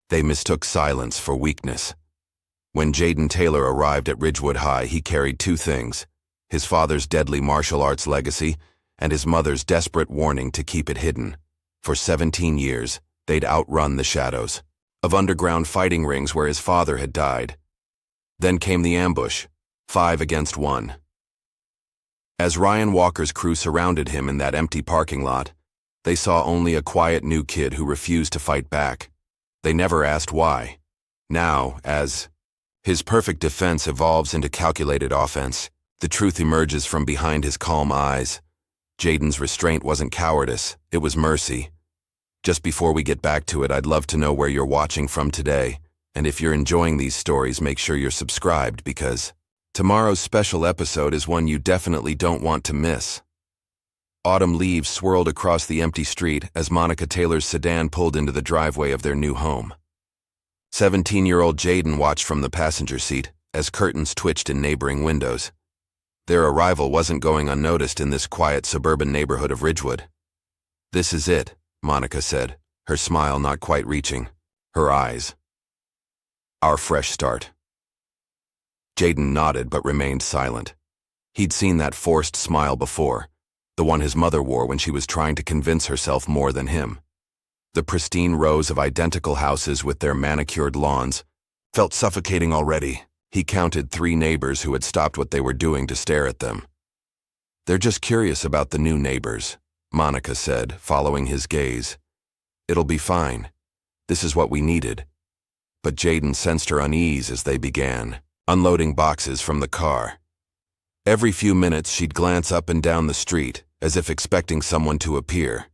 They mistook silence for weakness. When Jaden Taylor arrived at Ridgewood High, he carried two things: his father's deadly martial arts legacy and his mother's desperate warning to keep it hidden. For 17 years, they'd outrun the shadows of underground fighting rings where his father had died. Then came the ambush, 5 against 1. As Ryan Walker's crew surrounded him in that empty parking lot, they saw only a quiet new kid who refused to fight back. They never asked why. Now, as his perfect defense evolves into calculated offense, the truth emerges from behind his calm eyes. Jaden's restraint wasn't cowardice, it was mercy. Just before we get back to it, I'd love to know where you're watching from today. And if you're enjoying these stories, make sure you're subscribed, because tomorrow's special episode is one you definitely don't want to miss. Autumn leaves swirled across the empty street as Monica Taylor's sedan pulled into the driveway of their new home. 17-year-old Jaden watched from the passenger seat as curtains twitched in neighboring windows. Their arrival wasn't going unnoticed in this quiet suburban neighborhood of Ridgewood. "This is it," Monica said, her smile not quite reaching her eyes. "Our fresh start." Jaden nodded but remained silent. He'd seen that forced smile before, the one his mother wore when she was trying to convince herself more than him. The pristine rows of identical houses with their manicured lawns felt suffocating already. He counted 3 neighbors who had stopped what they were doing to stare at them. "They're just curious about the new neighbors," Monica said, following his gaze. "It'll be fine. This is what we needed." But Jaden sensed her unease as they began unloading boxes from the car. Every few minutes she'd glance up and down the street, as if expecting someone to appear.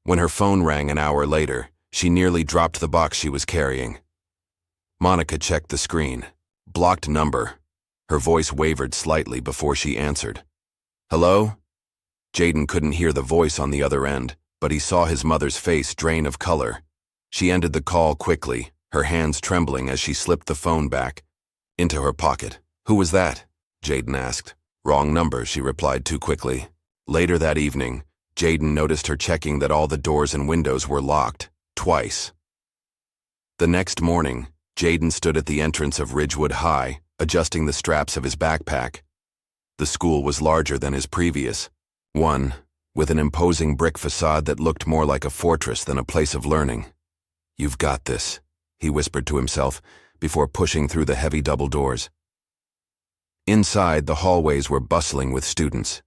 When her phone rang an hour later, she nearly dropped the box she was carrying. Monica checked the screen. Blocked number. Her voice wavered slightly before she answered. "Hello?" Jaden couldn't hear the voice on the other end, but he saw his mother's face drain of color. She ended the call quickly, her hands trembling as she slipped the phone back into her pocket. "Who was that?" Jaden asked. "Wrong number," she replied too quickly. Later that evening, Jaden noticed her checking that all the doors and windows were locked, twice. The next morning, Jaden stood at the entrance of Ridgewood High, adjusting the straps of his backpack. The school was larger than his previous one, with an imposing brick facade that looked more like a fortress than a place of learning. "You've got this," he whispered to himself before pushing through the heavy double doors. Inside, the hallways were bustling with students.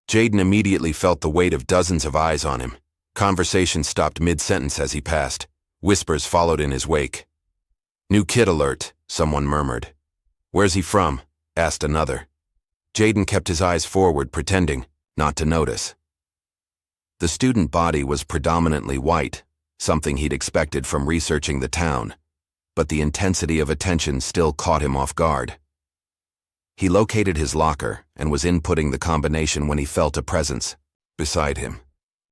Jaden immediately felt the weight of dozens of eyes on him. Conversation stopped mid-sentence as he passed. Whispers followed in his wake. "New kid alert," someone murmured. "Where's he from?" asked another. Jaden kept his eyes forward, pretending not to notice. The student body was predominantly white, something he'd expected from researching the town, but the intensity of attention still caught him off guard. He located his locker and was inputting the combination when he felt a presence beside him.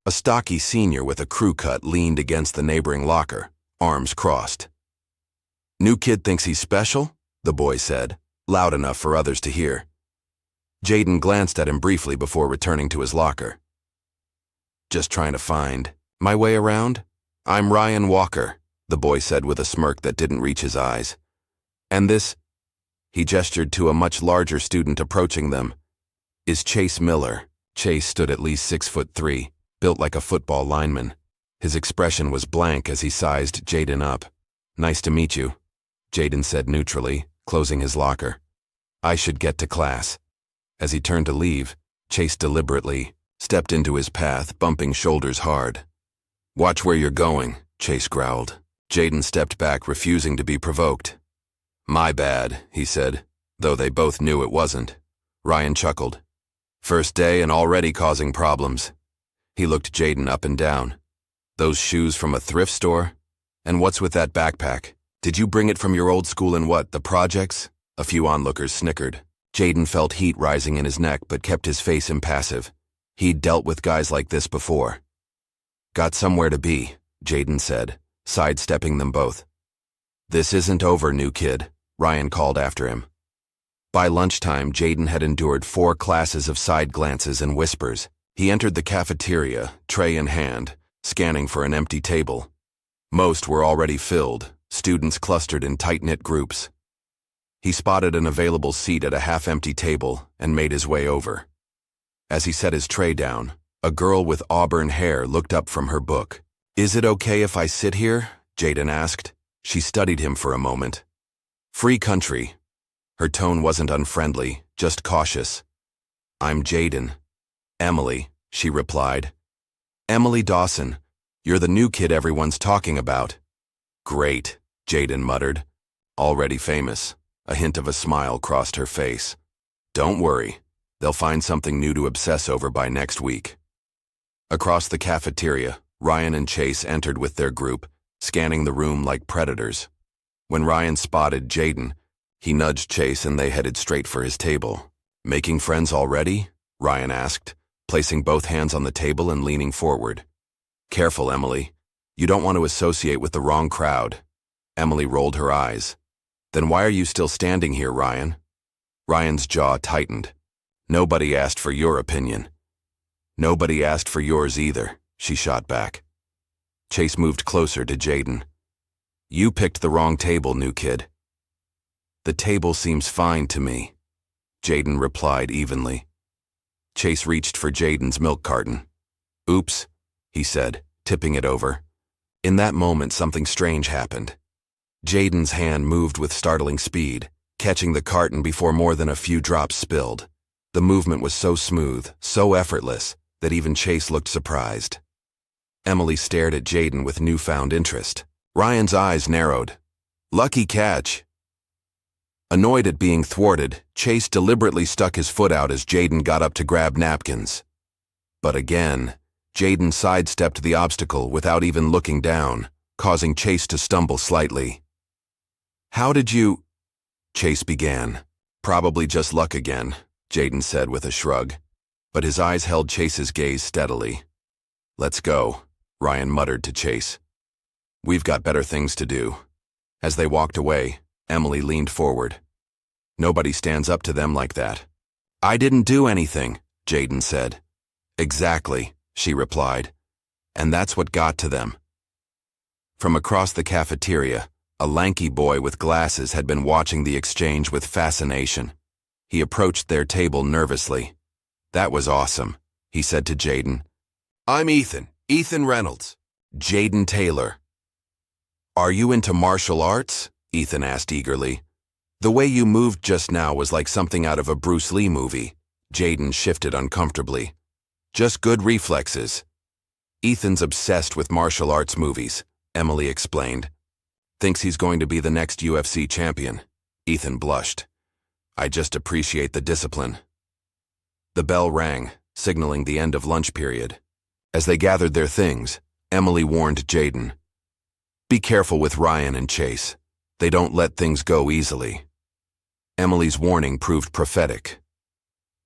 A stocky senior with a crew cut leaned against the neighboring locker, arms crossed. "New kid thinks he's special?" the boy said, loud enough for others to hear. Jaden glanced at him briefly before returning to his locker. "Just trying to find my way around? I'm Ryan Walker," the boy said with a smirk that didn't reach his eyes. "And this," he gestured to a much larger student approaching them, "is Chase Miller." Chase stood at least 6'3", built like a football lineman. His expression was blank as he sized Jaden up. "Nice to meet you," Jaden said neutrally, closing his locker. "I should get to class." As he turned to leave, Chase deliberately stepped into his path, bumping shoulders hard. "Watch where you're going," Chase growled. Jaden stepped back, refusing to be provoked. "My bad," he said, though they both knew it wasn't. Ryan chuckled. "First day and already causing problems." He looked Jaden up and down. "Those shoes from a thrift store? And what's with that backpack? Did you bring it from your old school in what, the projects?" A few onlookers snickered. Jaden felt heat rising in his neck but kept his face impassive. He'd dealt with guys like this before. "Got somewhere to be," Jaden said, sidestepping them both. "This isn't over, new kid," Ryan called after him. By lunchtime, Jaden had endured 4 classes of side glances and whispers. He entered the cafeteria, tray in hand, scanning for an empty table. Most were already filled, students clustered in tight-knit groups. He spotted an available seat at a half-empty table and made his way over. As he set his tray down, a girl with auburn hair looked up from her book. "Is it okay if I sit here?" Jaden asked. She studied him for a moment. "Free country." Her tone wasn't unfriendly, just cautious. "I'm Jaden." "Emily," she replied. "Emily Dawson. You're the new kid everyone's talking about." "Great," Jaden muttered. "Already famous." A hint of a smile crossed her face. "Don't worry. They'll find something new to obsess over by next week." Across the cafeteria, Ryan and Chase entered with their group, scanning the room like predators. When Ryan spotted Jaden, he nudged Chase and they headed straight for his table. "Making friends already?" Ryan asked, placing both hands on the table and leaning forward. "Careful, Emily. You don't want to associate with the wrong crowd." Emily rolled her eyes. "Then why are you still standing here, Ryan?" Ryan's jaw tightened. "Nobody asked for your opinion." "Nobody asked for yours either," she shot back. Chase moved closer to Jaden. "You picked the wrong table, new kid." "The table seems fine to me," Jaden replied evenly. Chase reached for Jaden's milk carton. "Oops," he said, tipping it over. In that moment, something strange happened. Jaden's hand moved with startling speed, catching the carton before more than a few drops spilled. The movement was so smooth, so effortless, that even Chase looked surprised. Emily stared at Jaden with newfound interest. Ryan's eyes narrowed. "Lucky catch." Annoyed at being thwarted, Chase deliberately stuck his foot out as Jaden got up to grab napkins. But again, Jaden sidestepped the obstacle without even looking down, causing Chase to stumble slightly. "How did you—" Chase began. "Probably just luck again," Jaden said with a shrug. But his eyes held Chase's gaze steadily. "Let's go," Ryan muttered to Chase. "We've got better things to do." As they walked away, Emily leaned forward. "Nobody stands up to them like that." "I didn't do anything," Jaden said. "Exactly," she replied. "And that's what got to them." From across the cafeteria, a lanky boy with glasses had been watching the exchange with fascination. He approached their table nervously. "That was awesome," he said to Jaden. "I'm Ethan Reynolds." "Jaden Taylor." "Are you into martial arts?" Ethan asked eagerly. "The way you moved just now was like something out of a Bruce Lee movie." Jaden shifted uncomfortably. "Just good reflexes." "Ethan's obsessed with martial arts movies," Emily explained. "Thinks he's going to be the next UFC champion." Ethan blushed. "I just appreciate the discipline." The bell rang, signaling the end of lunch period. As they gathered their things, Emily warned Jaden. "Be careful with Ryan and Chase. They don't let things go easily." Emily's warning proved prophetic.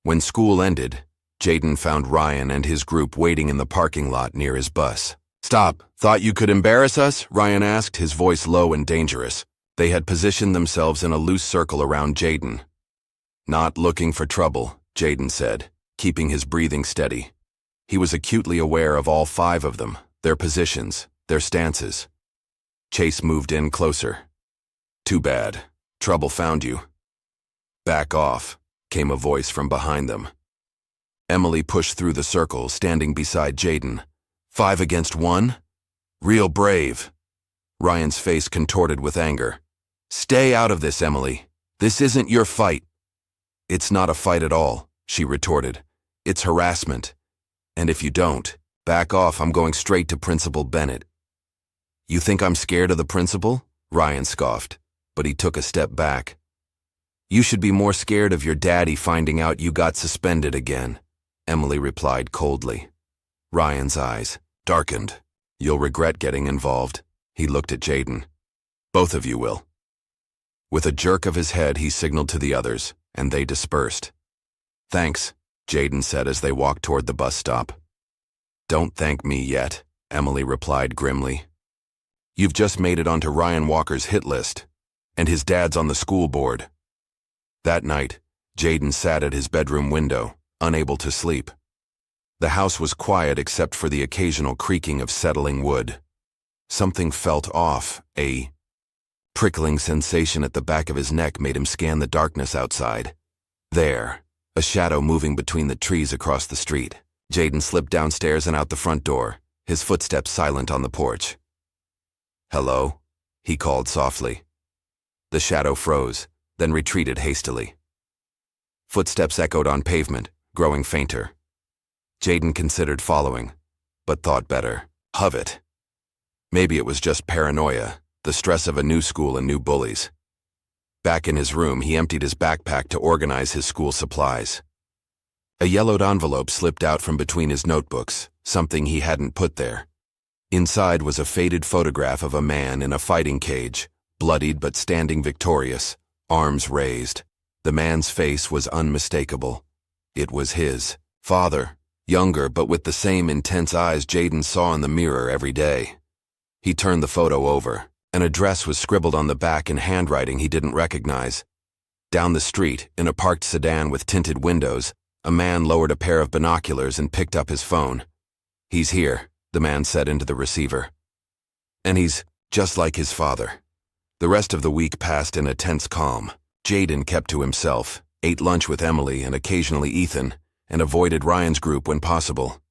When school ended, Jaden found Ryan and his group waiting in the parking lot near his bus. "Stop. Thought you could embarrass us?" Ryan asked, his voice low and dangerous. They had positioned themselves in a loose circle around Jaden. "Not looking for trouble," Jaden said, keeping his breathing steady. He was acutely aware of all 5 of them, their positions, their stances. Chase moved in closer. "Too bad. Trouble found you." "Back off," came a voice from behind them. Emily pushed through the circle, standing beside Jaden. 5 against 1? Real brave." Ryan's face contorted with anger. "Stay out of this, Emily. This isn't your fight." "It's not a fight at all," she retorted. "It's harassment. And if you don't, back off, I'm going straight to Principal Bennett." "You think I'm scared of the principal?" Ryan scoffed, but he took a step back. "You should be more scared of your daddy finding out you got suspended again," Emily replied coldly. Ryan's eyes darkened. "You'll regret getting involved." He looked at Jaden. "Both of you will." With a jerk of his head, he signaled to the others, and they dispersed. "Thanks," Jaden said as they walked toward the bus stop. "Don't thank me yet," Emily replied grimly. "You've just made it onto Ryan Walker's hit list, and his dad's on the school board." That night, Jaden sat at his bedroom window, unable to sleep. The house was quiet except for the occasional creaking of settling wood. Something felt off. A prickling sensation at the back of his neck made him scan the darkness outside. There, a shadow moving between the trees across the street. Jayden slipped downstairs and out the front door, his footsteps silent on the porch. "Hello?" he called softly. The shadow froze, then retreated hastily. Footsteps echoed on pavement, growing fainter. Jayden considered following, but thought better of it. Maybe it was just paranoia, the stress of a new school and new bullies. Back in his room, he emptied his backpack to organize his school supplies. A yellowed envelope slipped out from between his notebooks, something he hadn't put there. Inside was a faded photograph of a man in a fighting cage, bloodied but standing victorious, arms raised. The man's face was unmistakable. It was his father, younger but with the same intense eyes Jayden saw in the mirror every day. He turned the photo over. An address was scribbled on the back in handwriting he didn't recognize. Down the street, in a parked sedan with tinted windows, a man lowered a pair of binoculars and picked up his phone. "He's here," the man said into the receiver. "And he's just like his father." The rest of the week passed in a tense calm. Jayden kept to himself, ate lunch with Emily and occasionally Ethan, and avoided Ryan's group when possible.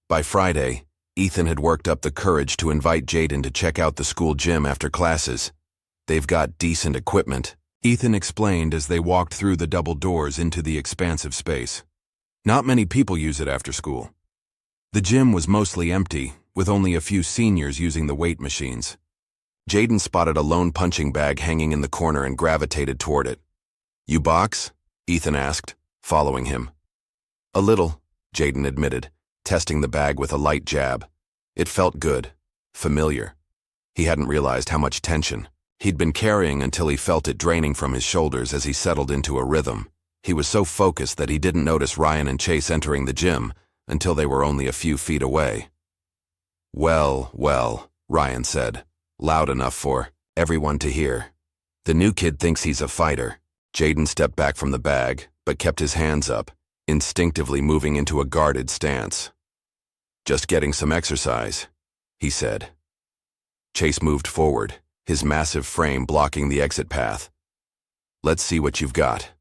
By Friday, Ethan had worked up the courage to invite Jayden to check out the school gym after classes. "They've got decent equipment," Ethan explained as they walked through the double doors into the expansive space. "Not many people use it after school." The gym was mostly empty, with only a few seniors using the weight machines. Jayden spotted a lone punching bag hanging in the corner and gravitated toward it. "You box?" Ethan asked, following him. "A little," Jayden admitted, testing the bag with a light jab. It felt good, familiar. He hadn't realized how much tension he'd been carrying until he felt it draining from his shoulders as he settled into a rhythm. He was so focused that he didn't notice Ryan and Chase entering the gym until they were only a few feet away. "Well, well," Ryan said, loud enough for everyone to hear. "The new kid thinks he's a fighter." Jayden stepped back from the bag, but kept his hands up, instinctively moving into a guarded stance. "Just getting some exercise," he said. Chase moved forward, his massive frame blocking the exit path. "Let's see what you've got."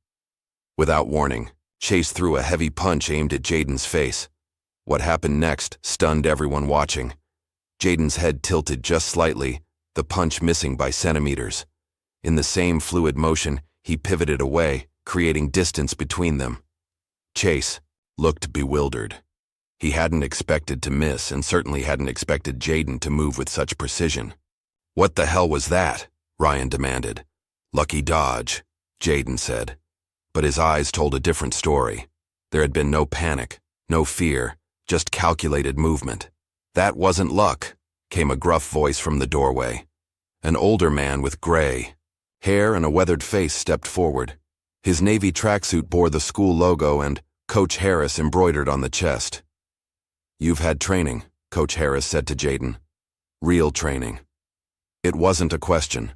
Without warning, Chase threw a heavy punch aimed at Jayden's face. What happened next stunned everyone watching. Jayden's head tilted just slightly, the punch missing by centimeters. In the same fluid motion, he pivoted away, creating distance between them. Chase looked bewildered. He hadn't expected to miss and certainly hadn't expected Jayden to move with such precision. "What the hell was that?" Ryan demanded. "Lucky dodge," Jayden said. But his eyes told a different story. There had been no panic, no fear, just calculated movement. "That wasn't luck," came a gruff voice from the doorway. An older man with gray hair and a weathered face stepped forward. His navy tracksuit bore the school logo and Coach Harris embroidered on the chest. "You've had training," Coach Harris said to Jayden. "Real training." It wasn't a question.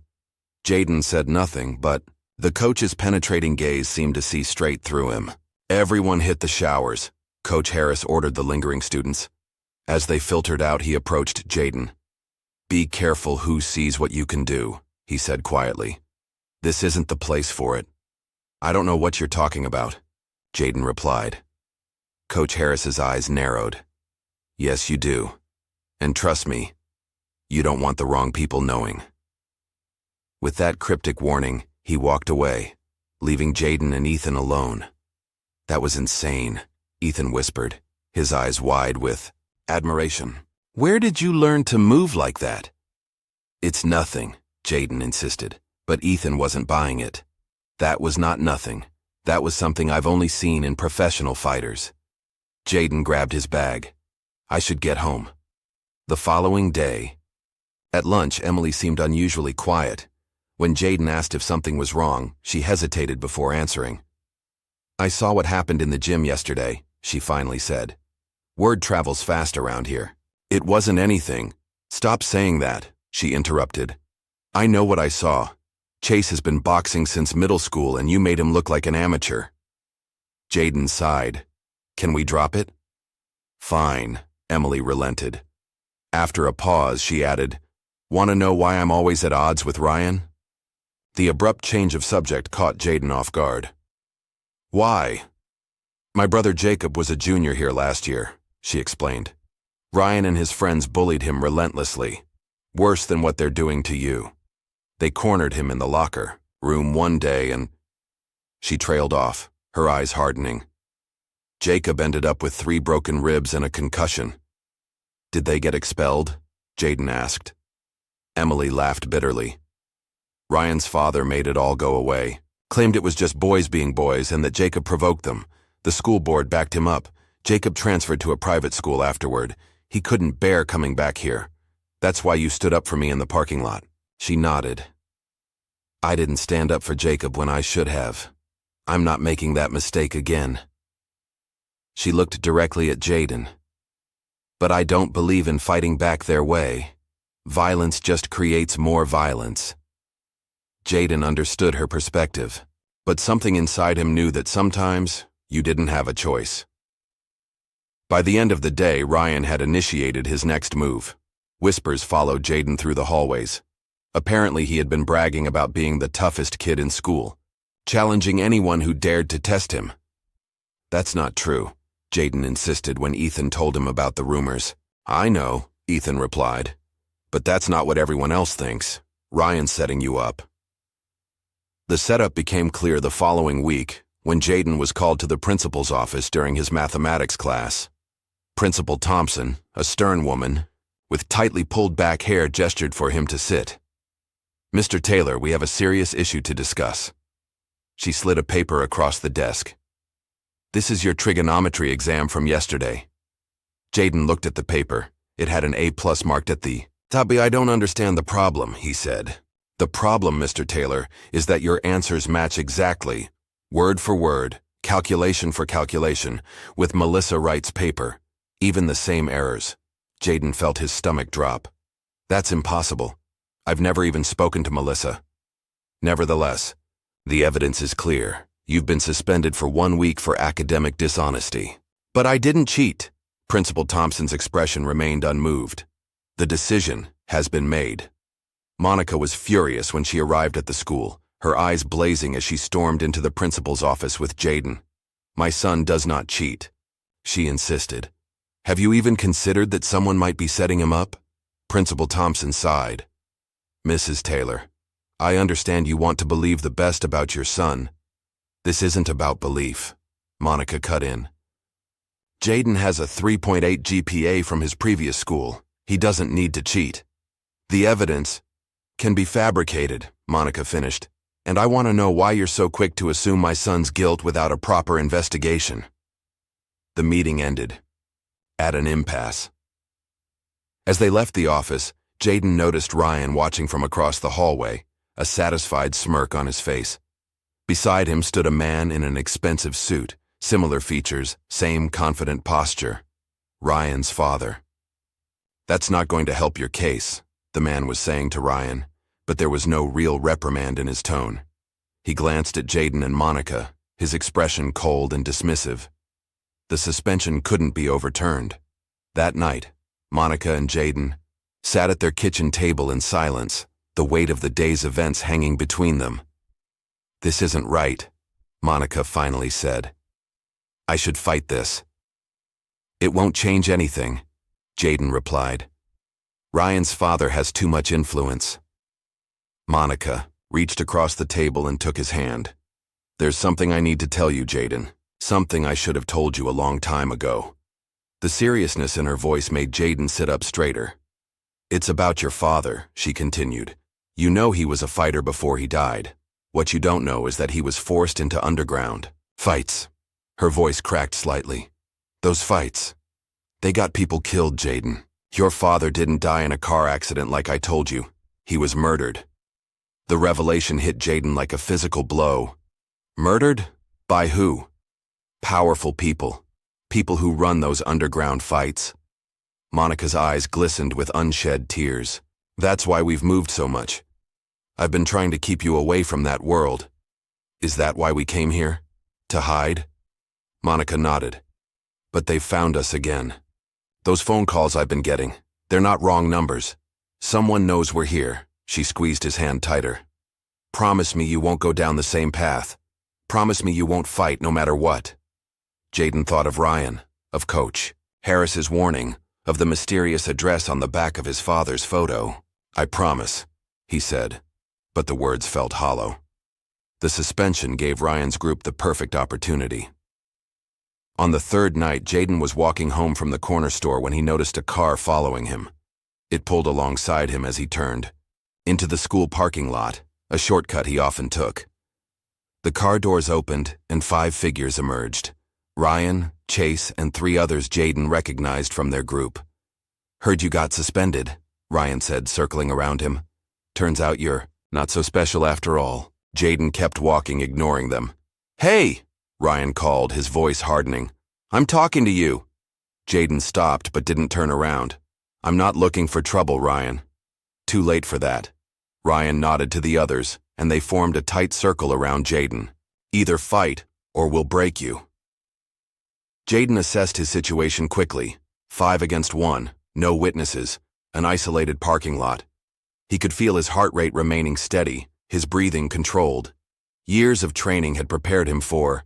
Jayden said nothing, but the coach's penetrating gaze seemed to see straight through him. "Everyone hit the showers," Coach Harris ordered the lingering students. As they filtered out, he approached Jayden. "Be careful who sees what you can do," he said quietly. "This isn't the place for it." "I don't know what you're talking about," Jayden replied. Coach Harris's eyes narrowed. "Yes, you do. And trust me, you don't want the wrong people knowing." With that cryptic warning, he walked away, leaving Jayden and Ethan alone. "That was insane," Ethan whispered, his eyes wide with admiration. "Where did you learn to move like that?" "It's nothing," Jayden insisted, but Ethan wasn't buying it. That was not nothing. That was something I've only seen in professional fighters. Jayden grabbed his bag. "I should get home." The following day, at lunch, Emily seemed unusually quiet. When Jayden asked if something was wrong, she hesitated before answering. "I saw what happened in the gym yesterday," she finally said. "Word travels fast around here." "It wasn't anything." "Stop saying that," she interrupted. "I know what I saw. Chase has been boxing since middle school and you made him look like an amateur." Jayden sighed. "Can we drop it?" "Fine," Emily relented. After a pause, she added, Want to know why I'm always at odds with Ryan? The abrupt change of subject caught Jayden off guard. Why? My brother Jacob was a junior here last year, she explained. Ryan and his friends bullied him relentlessly, worse than what they're doing to you. They cornered him in the locker room one day and... She trailed off, her eyes hardening. Jacob ended up with 3 broken ribs and a concussion. Did they get expelled? Jayden asked. Emily laughed bitterly. Ryan's father made it all go away, claimed it was just boys being boys and that Jacob provoked them. The school board backed him up. Jacob transferred to a private school afterward. He couldn't bear coming back here. That's why you stood up for me in the parking lot. She nodded. I didn't stand up for Jacob when I should have. I'm not making that mistake again. She looked directly at Jayden. But I don't believe in fighting back their way. Violence just creates more violence. Jayden understood her perspective, but something inside him knew that sometimes you didn't have a choice. By the end of the day, Ryan had initiated his next move. Whispers followed Jayden through the hallways. Apparently he had been bragging about being the toughest kid in school, challenging anyone who dared to test him. That's not true, Jayden insisted when Ethan told him about the rumors. I know, Ethan replied, but that's not what everyone else thinks. Ryan's setting you up. The setup became clear the following week when Jayden was called to the principal's office during his mathematics class. Principal Thompson, a stern woman, with tightly pulled back hair, gestured for him to sit. Mr. Taylor, we have a serious issue to discuss. She slid a paper across the desk. This is your trigonometry exam from yesterday. Jayden looked at the paper. It had an A+ marked at the top. I don't understand the problem, he said. The problem, Mr. Taylor, is that your answers match exactly, word for word, calculation for calculation, with Melissa Wright's paper. Even the same errors. Jayden felt his stomach drop. That's impossible. I've never even spoken to Melissa. Nevertheless, the evidence is clear. You've been suspended for 1 week for academic dishonesty. But I didn't cheat. Principal Thompson's expression remained unmoved. The decision has been made. Monica was furious when she arrived at the school, her eyes blazing as she stormed into the principal's office with Jayden. My son does not cheat, she insisted. Have you even considered that someone might be setting him up? Principal Thompson sighed. Mrs. Taylor, I understand you want to believe the best about your son. This isn't about belief, Monica cut in. Jayden has a 3.8 GPA from his previous school. He doesn't need to cheat. The evidence can be fabricated, Monica finished, and I want to know why you're so quick to assume my son's guilt without a proper investigation. The meeting ended at an impasse. As they left the office, Jayden noticed Ryan watching from across the hallway, a satisfied smirk on his face. Beside him stood a man in an expensive suit, similar features, same confident posture. Ryan's father. That's not going to help your case, the man was saying to Ryan, but there was no real reprimand in his tone. He glanced at Jayden and Monica, his expression cold and dismissive. The suspension couldn't be overturned. That night, Monica and Jayden sat at their kitchen table in silence, the weight of the day's events hanging between them. This isn't right, Monica finally said. I should fight this. It won't change anything, Jayden replied. Ryan's father has too much influence. Monica reached across the table and took his hand. There's something I need to tell you, Jayden. Something I should have told you a long time ago. The seriousness in her voice made Jayden sit up straighter. It's about your father, she continued. You know he was a fighter before he died. What you don't know is that he was forced into underground fights. Her voice cracked slightly. Those fights. They got people killed, Jayden. Your father didn't die in a car accident like I told you. He was murdered. The revelation hit Jayden like a physical blow. Murdered? By who? Powerful people. People who run those underground fights. Monica's eyes glistened with unshed tears. That's why we've moved so much. I've been trying to keep you away from that world. Is that why we came here? To hide? Monica nodded. But they've found us again. Those phone calls I've been getting, they're not wrong numbers. Someone knows we're here. She squeezed his hand tighter. Promise me you won't go down the same path. Promise me you won't fight no matter what. Jaden thought of Ryan, of Coach Harris's warning, of the mysterious address on the back of his father's photo. I promise, he said, but the words felt hollow. The suspension gave Ryan's group the perfect opportunity. On the third night, Jaden was walking home from the corner store when he noticed a car following him. It pulled alongside him as he turned into the school parking lot, a shortcut he often took. The car doors opened and 5 figures emerged. Ryan, Chase, and 3 others Jaden recognized from their group. Heard you got suspended, Ryan said, circling around him. Turns out you're not so special after all. Jaden kept walking, ignoring them. Hey, Ryan called, his voice hardening. I'm talking to you. Jaden stopped but didn't turn around. I'm not looking for trouble, Ryan. Too late for that. Ryan nodded to the others, and they formed a tight circle around Jaden. Either fight, or we'll break you. Jaden assessed his situation quickly. 5 against 1, no witnesses, an isolated parking lot. He could feel his heart rate remaining steady, his breathing controlled. Years of training had prepared him for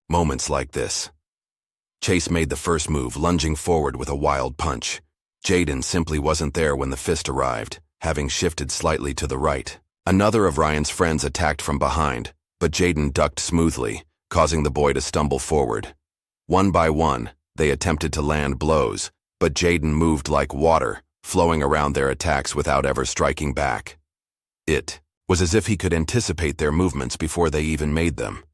moments like this. Chase made the first move, lunging forward with a wild punch. Jaden simply wasn't there when the fist arrived, having shifted slightly to the right. Another of Ryan's friends attacked from behind, but Jaden ducked smoothly, causing the boy to stumble forward. One by one, they attempted to land blows, but Jaden moved like water, flowing around their attacks without ever striking back. It was as if he could anticipate their movements before they even made them.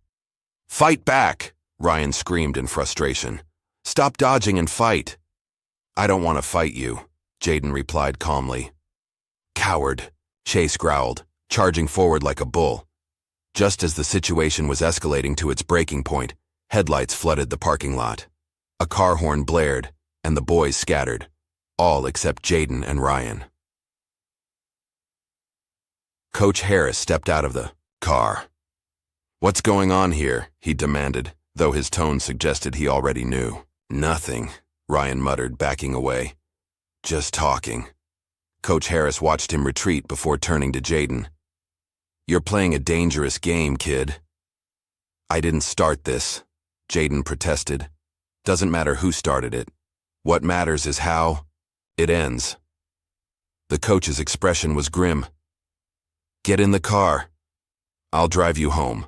Fight back, Ryan screamed in frustration. Stop dodging and fight. I don't want to fight you, Jaden replied calmly. Coward, Chase growled, charging forward like a bull. Just as the situation was escalating to its breaking point, headlights flooded the parking lot. A car horn blared, and the boys scattered, all except Jaden and Ryan. Coach Harris stepped out of the car. What's going on here? He demanded, though his tone suggested he already knew. Nothing, Ryan muttered, backing away. Just talking. Coach Harris watched him retreat before turning to Jaden. You're playing a dangerous game, kid. I didn't start this, Jaden protested. Doesn't matter who started it. What matters is how it ends. The coach's expression was grim. Get in the car. I'll drive you home.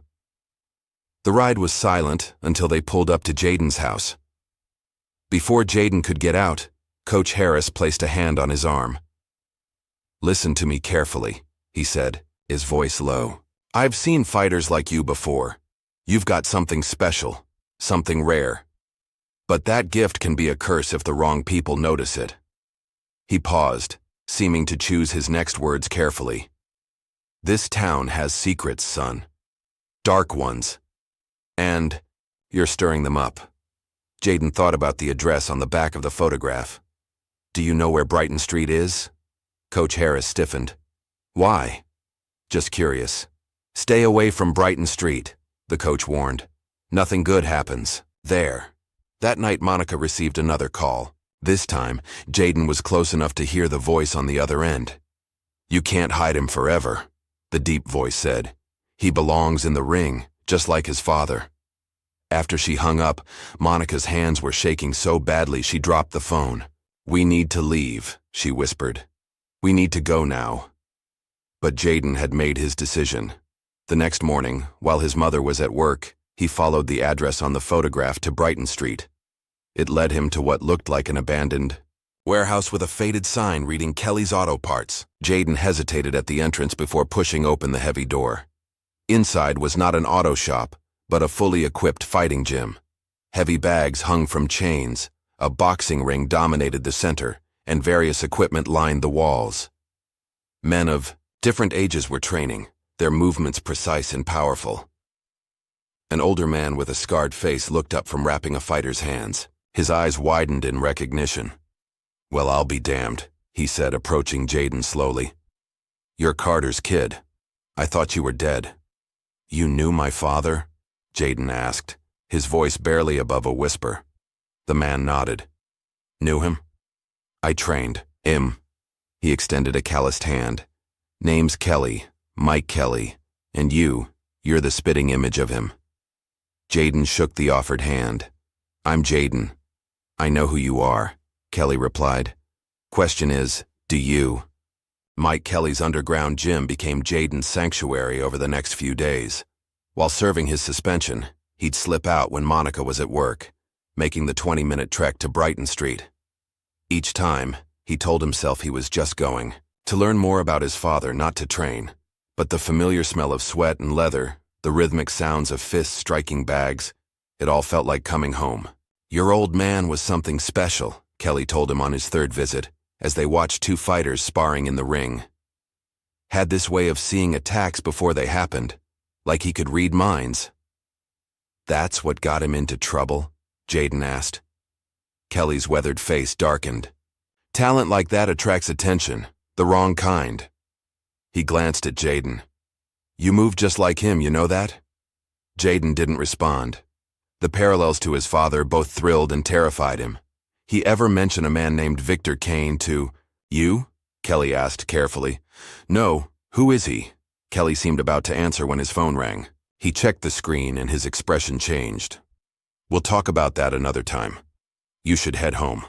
The ride was silent until they pulled up to Jaden's house. Before Jaden could get out, Coach Harris placed a hand on his arm. Listen to me carefully, he said, his voice low. I've seen fighters like you before. You've got something special, something rare. But that gift can be a curse if the wrong people notice it. He paused, seeming to choose his next words carefully. This town has secrets, son. Dark ones. And you're stirring them up. Jaden thought about the address on the back of the photograph. Do you know where Brighton Street is? Coach Harris stiffened. Why? Just curious. Stay away from Brighton Street, the coach warned. Nothing good happens there. That night, Monica received another call. This time, Jaden was close enough to hear the voice on the other end. You can't hide him forever, the deep voice said. He belongs in the ring, just like his father. After she hung up, Monica's hands were shaking so badly she dropped the phone. We need to leave, she whispered. We need to go now. But Jaden had made his decision. The next morning, while his mother was at work, he followed the address on the photograph to Brighton Street. It led him to what looked like an abandoned warehouse with a faded sign reading Kelly's Auto Parts. Jaden hesitated at the entrance before pushing open the heavy door. Inside was not an auto shop, but a fully equipped fighting gym. Heavy bags hung from chains, a boxing ring dominated the center, and various equipment lined the walls. Men of different ages were training, their movements precise and powerful. An older man with a scarred face looked up from wrapping a fighter's hands. His eyes widened in recognition. Well, I'll be damned, he said, approaching Jaden slowly. You're Carter's kid. I thought you were dead. You knew my father? Jaden asked, his voice barely above a whisper. The man nodded. Knew him? I trained him. He extended a calloused hand. Name's Kelly, Mike Kelly, and you're the spitting image of him. Jaden shook the offered hand. I'm Jaden. I know who you are, Kelly replied. Question is, do you? Mike Kelly's underground gym became Jaden's sanctuary over the next few days. While serving his suspension, he'd slip out when Monica was at work, making the 20-minute trek to Brighton Street. Each time, he told himself he was just going to learn more about his father, not to train. But the familiar smell of sweat and leather, the rhythmic sounds of fists striking bags, it all felt like coming home. Your old man was something special, Kelly told him on his third visit, as they watched two fighters sparring in the ring. Had this way of seeing attacks before they happened, like he could read minds. That's what got him into trouble? Jaden asked. Kelly's weathered face darkened. Talent like that attracts attention, the wrong kind. He glanced at Jaden. You move just like him, you know that? Jaden didn't respond. The parallels to his father both thrilled and terrified him. He ever mention a man named Victor Kane to you? Kelly asked carefully. No, who is he? Kelly seemed about to answer when his phone rang. He checked the screen and his expression changed. We'll talk about that another time. You should head home.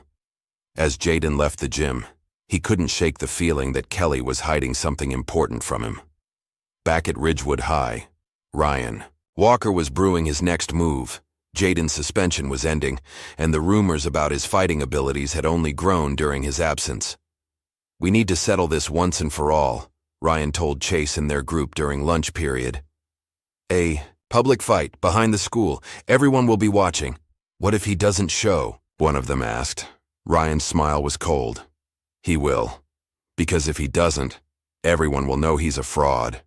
As Jaden left the gym, he couldn't shake the feeling that Kelly was hiding something important from him. Back at Ridgewood High, Ryan Walker was brewing his next move. Jaden's suspension was ending, and the rumors about his fighting abilities had only grown during his absence. We need to settle this once and for all, Ryan told Chase and their group during lunch period. A public fight behind the school. Everyone will be watching. What if he doesn't show? One of them asked. Ryan's smile was cold. He will. Because if he doesn't, everyone will know he's a fraud.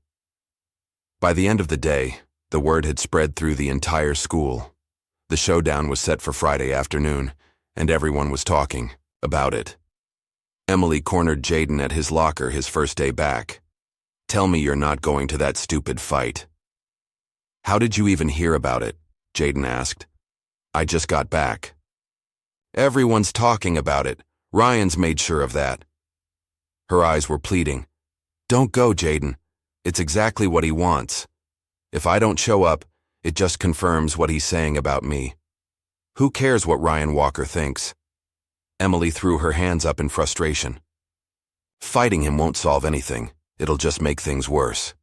By the end of the day, the word had spread through the entire school. The showdown was set for Friday afternoon, and everyone was talking about it. Emily cornered Jaden at his locker his first day back. Tell me you're not going to that stupid fight. How did you even hear about it? Jaden asked. I just got back. Everyone's talking about it. Ryan's made sure of that. Her eyes were pleading. Don't go, Jaden. It's exactly what he wants. If I don't show up, it just confirms what he's saying about me. Who cares what Ryan Walker thinks? Emily threw her hands up in frustration. Fighting him won't solve anything. It'll just make things worse.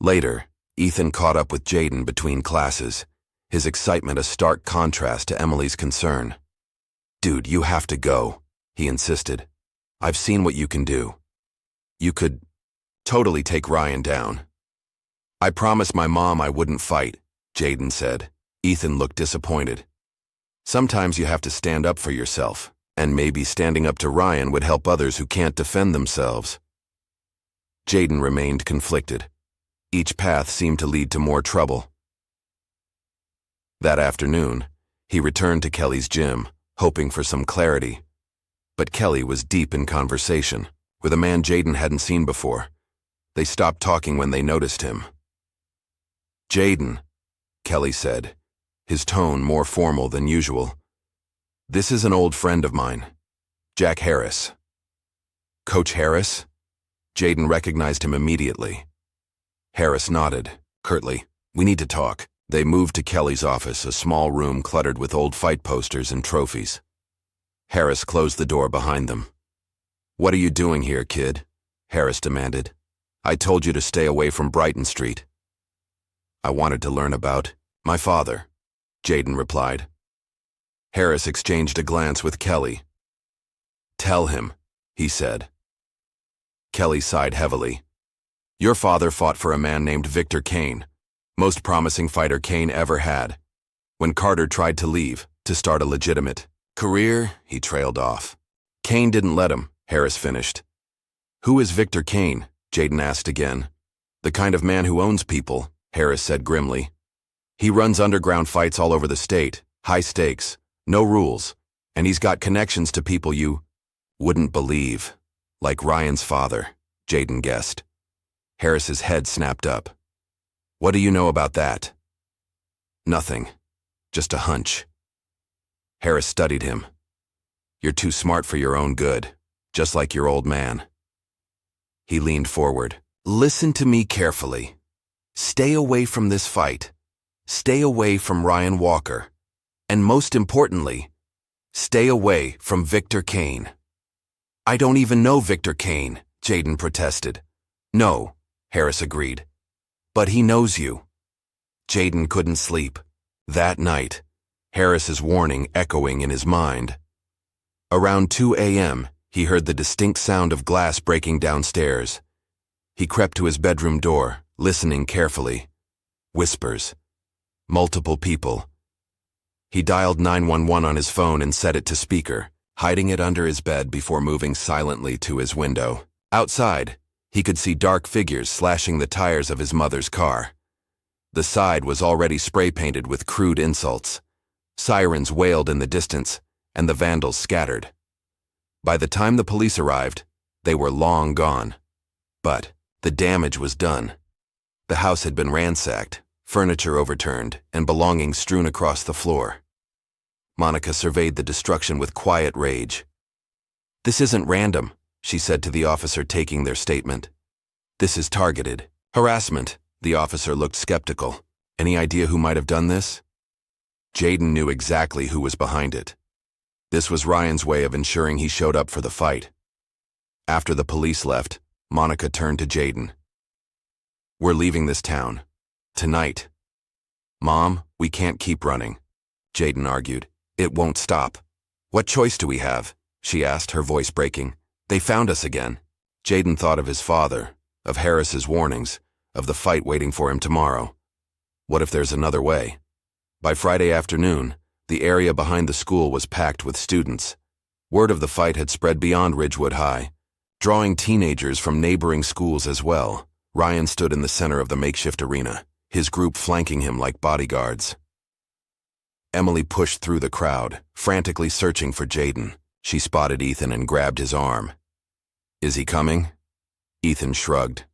Later, Ethan caught up with Jaden between classes, his excitement a stark contrast to Emily's concern. Dude, you have to go, he insisted. I've seen what you can do. You could totally take Ryan down. I promised my mom I wouldn't fight, Jaden said. Ethan looked disappointed. Sometimes you have to stand up for yourself, and maybe standing up to Ryan would help others who can't defend themselves. Jaden remained conflicted. Each path seemed to lead to more trouble. That afternoon, he returned to Kelly's gym, hoping for some clarity. But Kelly was deep in conversation with a man Jaden hadn't seen before. They stopped talking when they noticed him. Jaden, Kelly said, his tone more formal than usual. This is an old friend of mine, Jack Harris. Coach Harris? Jaden recognized him immediately. Harris nodded, curtly. We need to talk. They moved to Kelly's office, a small room cluttered with old fight posters and trophies. Harris closed the door behind them. What are you doing here, kid? Harris demanded. I told you to stay away from Brighton Street. I wanted to learn about my father, Jaden replied. Harris exchanged a glance with Kelly. Tell him, he said. Kelly sighed heavily. Your father fought for a man named Victor Kane, most promising fighter Kane ever had. When Carter tried to leave, to start a legitimate career, he trailed off. Kane didn't let him, Harris finished. Who is Victor Kane? Jaden asked again. The kind of man who owns people, Harris said grimly. He runs underground fights all over the state, high stakes, no rules, and he's got connections to people you wouldn't believe, like Ryan's father, Jaden guessed. Harris's head snapped up. What do you know about that? Nothing, just a hunch. Harris studied him. You're too smart for your own good, just like your old man. He leaned forward. Listen to me carefully. Stay away from this fight. Stay away from Ryan Walker. And most importantly, stay away from Victor Kane. I don't even know Victor Kane, Jaden protested. No, Harris agreed. But he knows you. Jaden couldn't sleep. That night, Harris's warning echoing in his mind. Around 2 a.m., he heard the distinct sound of glass breaking downstairs. He crept to his bedroom door, listening carefully. Whispers. Multiple people. He dialed 911 on his phone and set it to speaker, hiding it under his bed before moving silently to his window. Outside, he could see dark figures slashing the tires of his mother's car. The side was already spray-painted with crude insults. Sirens wailed in the distance, and the vandals scattered. By the time the police arrived, they were long gone. But the damage was done. The house had been ransacked, furniture overturned, and belongings strewn across the floor. Monica surveyed the destruction with quiet rage. This isn't random, she said to the officer taking their statement. This is targeted. Harassment. The officer looked skeptical. Any idea who might have done this? Jaden knew exactly who was behind it. This was Ryan's way of ensuring he showed up for the fight. After the police left, Monica turned to Jaden. We're leaving this town. Tonight. Mom, we can't keep running. Jaden argued. It won't stop. What choice do we have? She asked, her voice breaking. They found us again. Jaden thought of his father, of Harris's warnings, of the fight waiting for him tomorrow. What if there's another way? By Friday afternoon, the area behind the school was packed with students. Word of the fight had spread beyond Ridgewood High, drawing teenagers from neighboring schools as well. Ryan stood in the center of the makeshift arena, his group flanking him like bodyguards. Emily pushed through the crowd, frantically searching for Jaden. She spotted Ethan and grabbed his arm. Is he coming? Ethan shrugged.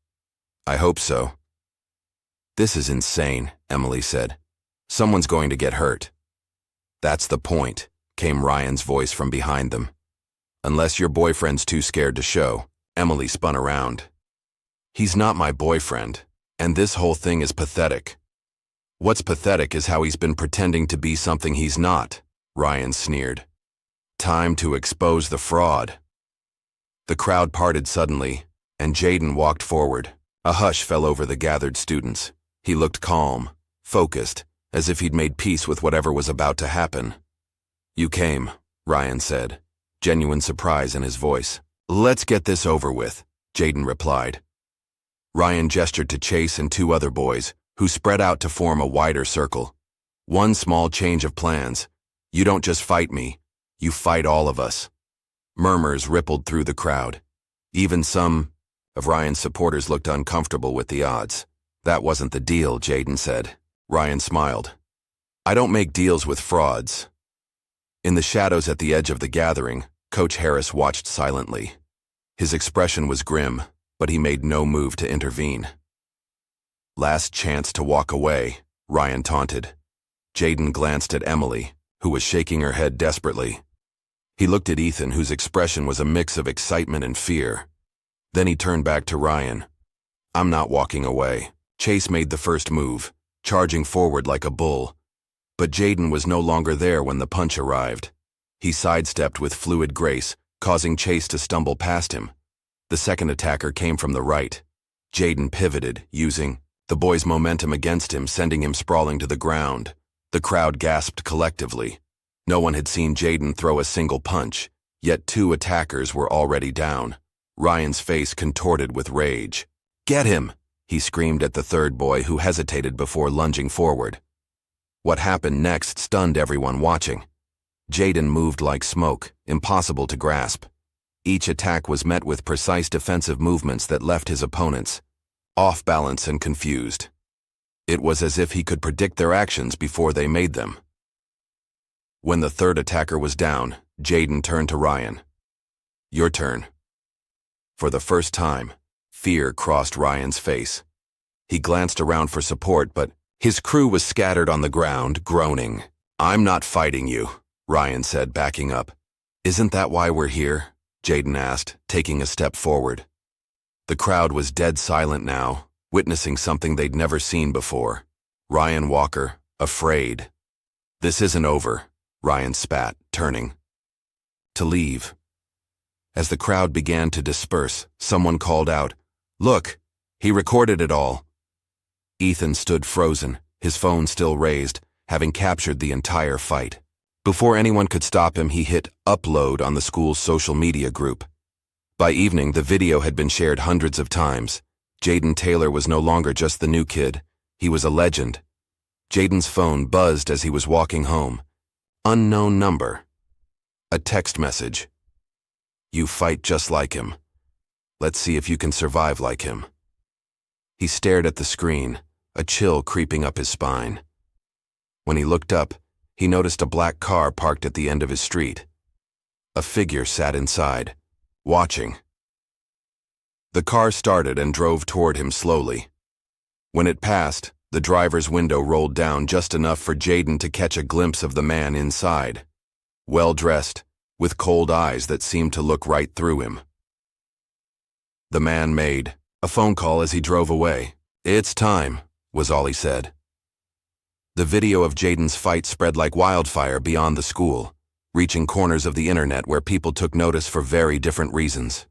I hope so. This is insane, Emily said. Someone's going to get hurt. That's the point, came Ryan's voice from behind them. Unless your boyfriend's too scared to show. Emily spun around. He's not my boyfriend, and this whole thing is pathetic. What's pathetic is how he's been pretending to be something he's not, Ryan sneered. Time to expose the fraud. The crowd parted suddenly, and Jaden walked forward. A hush fell over the gathered students. He looked calm, focused, as if he'd made peace with whatever was about to happen. You came, Ryan said, genuine surprise in his voice. Let's get this over with, Jaden replied. Ryan gestured to Chase and two other boys, who spread out to form a wider circle. One small change of plans. You don't just fight me, you fight all of us. Murmurs rippled through the crowd. Even some of Ryan's supporters looked uncomfortable with the odds. That wasn't the deal, Jaden said. Ryan smiled. I don't make deals with frauds. In the shadows at the edge of the gathering, Coach Harris watched silently. His expression was grim, but he made no move to intervene. Last chance to walk away, Ryan taunted. Jaden glanced at Emily, who was shaking her head desperately. He looked at Ethan, whose expression was a mix of excitement and fear. Then he turned back to Ryan. I'm not walking away. Chase made the first move, charging forward like a bull. But Jaden was no longer there when the punch arrived. He sidestepped with fluid grace, causing Chase to stumble past him. The second attacker came from the right. Jaden pivoted, using the boy's momentum against him, sending him sprawling to the ground. The crowd gasped collectively. No one had seen Jaden throw a single punch, yet two attackers were already down. Ryan's face contorted with rage. Get him! He screamed at the third boy, who hesitated before lunging forward. What happened next stunned everyone watching. Jaden moved like smoke, impossible to grasp. Each attack was met with precise defensive movements that left his opponents off balance and confused. It was as if he could predict their actions before they made them. When the third attacker was down, Jaden turned to Ryan. Your turn. For the first time, fear crossed Ryan's face. He glanced around for support, but his crew was scattered on the ground, groaning. I'm not fighting you, Ryan said, backing up. Isn't that why we're here? Jaden asked, taking a step forward. The crowd was dead silent now, witnessing something they'd never seen before. Ryan Walker, afraid. "This isn't over," Ryan spat, turning to leave. As the crowd began to disperse, someone called out, "Look, he recorded it all." Ethan stood frozen, his phone still raised, having captured the entire fight. Before anyone could stop him, he hit upload on the school's social media group. By evening, the video had been shared hundreds of times. Jayden Taylor was no longer just the new kid. He was a legend. Jayden's phone buzzed as he was walking home. Unknown number. A text message. "You fight just like him. Let's see if you can survive like him." He stared at the screen, a chill creeping up his spine. When he looked up, he noticed a black car parked at the end of his street. A figure sat inside, watching. The car started and drove toward him slowly. When it passed, the driver's window rolled down just enough for Jayden to catch a glimpse of the man inside. Well-dressed, with cold eyes that seemed to look right through him. The man made a phone call as he drove away. "It's time," was all he said. The video of Jayden's fight spread like wildfire beyond the school, reaching corners of the internet where people took notice for very different reasons.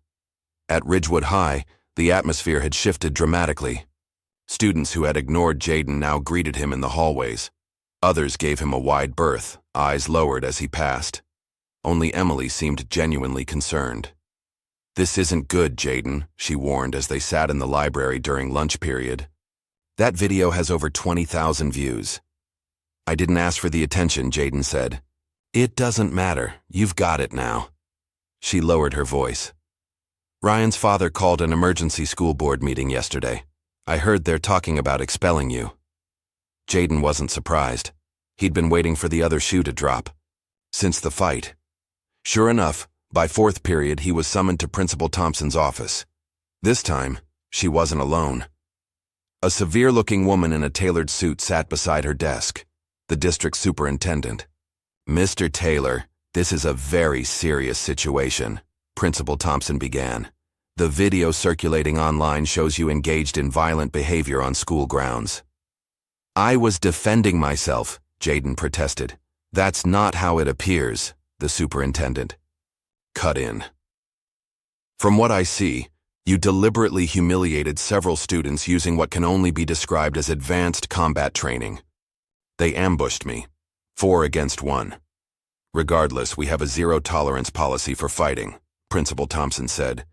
At Ridgewood High, the atmosphere had shifted dramatically. Students who had ignored Jayden now greeted him in the hallways. Others gave him a wide berth, eyes lowered as he passed. Only Emily seemed genuinely concerned. "This isn't good, Jayden," she warned as they sat in the library during lunch period. "That video has over 20,000 views." "I didn't ask for the attention," Jayden said. "It doesn't matter. You've got it now." She lowered her voice. "Ryan's father called an emergency school board meeting yesterday. I heard they're talking about expelling you." Jayden wasn't surprised. He'd been waiting for the other shoe to drop. Since the fight. Sure enough, by fourth period he was summoned to Principal Thompson's office. This time, she wasn't alone. A severe-looking woman in a tailored suit sat beside her desk, the district superintendent. "Mr. Taylor, this is a very serious situation," Principal Thompson began. "The video circulating online shows you engaged in violent behavior on school grounds." "I was defending myself," Jayden protested. "That's not how it appears," the superintendent cut in. "From what I see, you deliberately humiliated several students using what can only be described as advanced combat training. They ambushed me, 4 against 1. Regardless, we have a zero-tolerance policy for fighting," Principal Thompson said.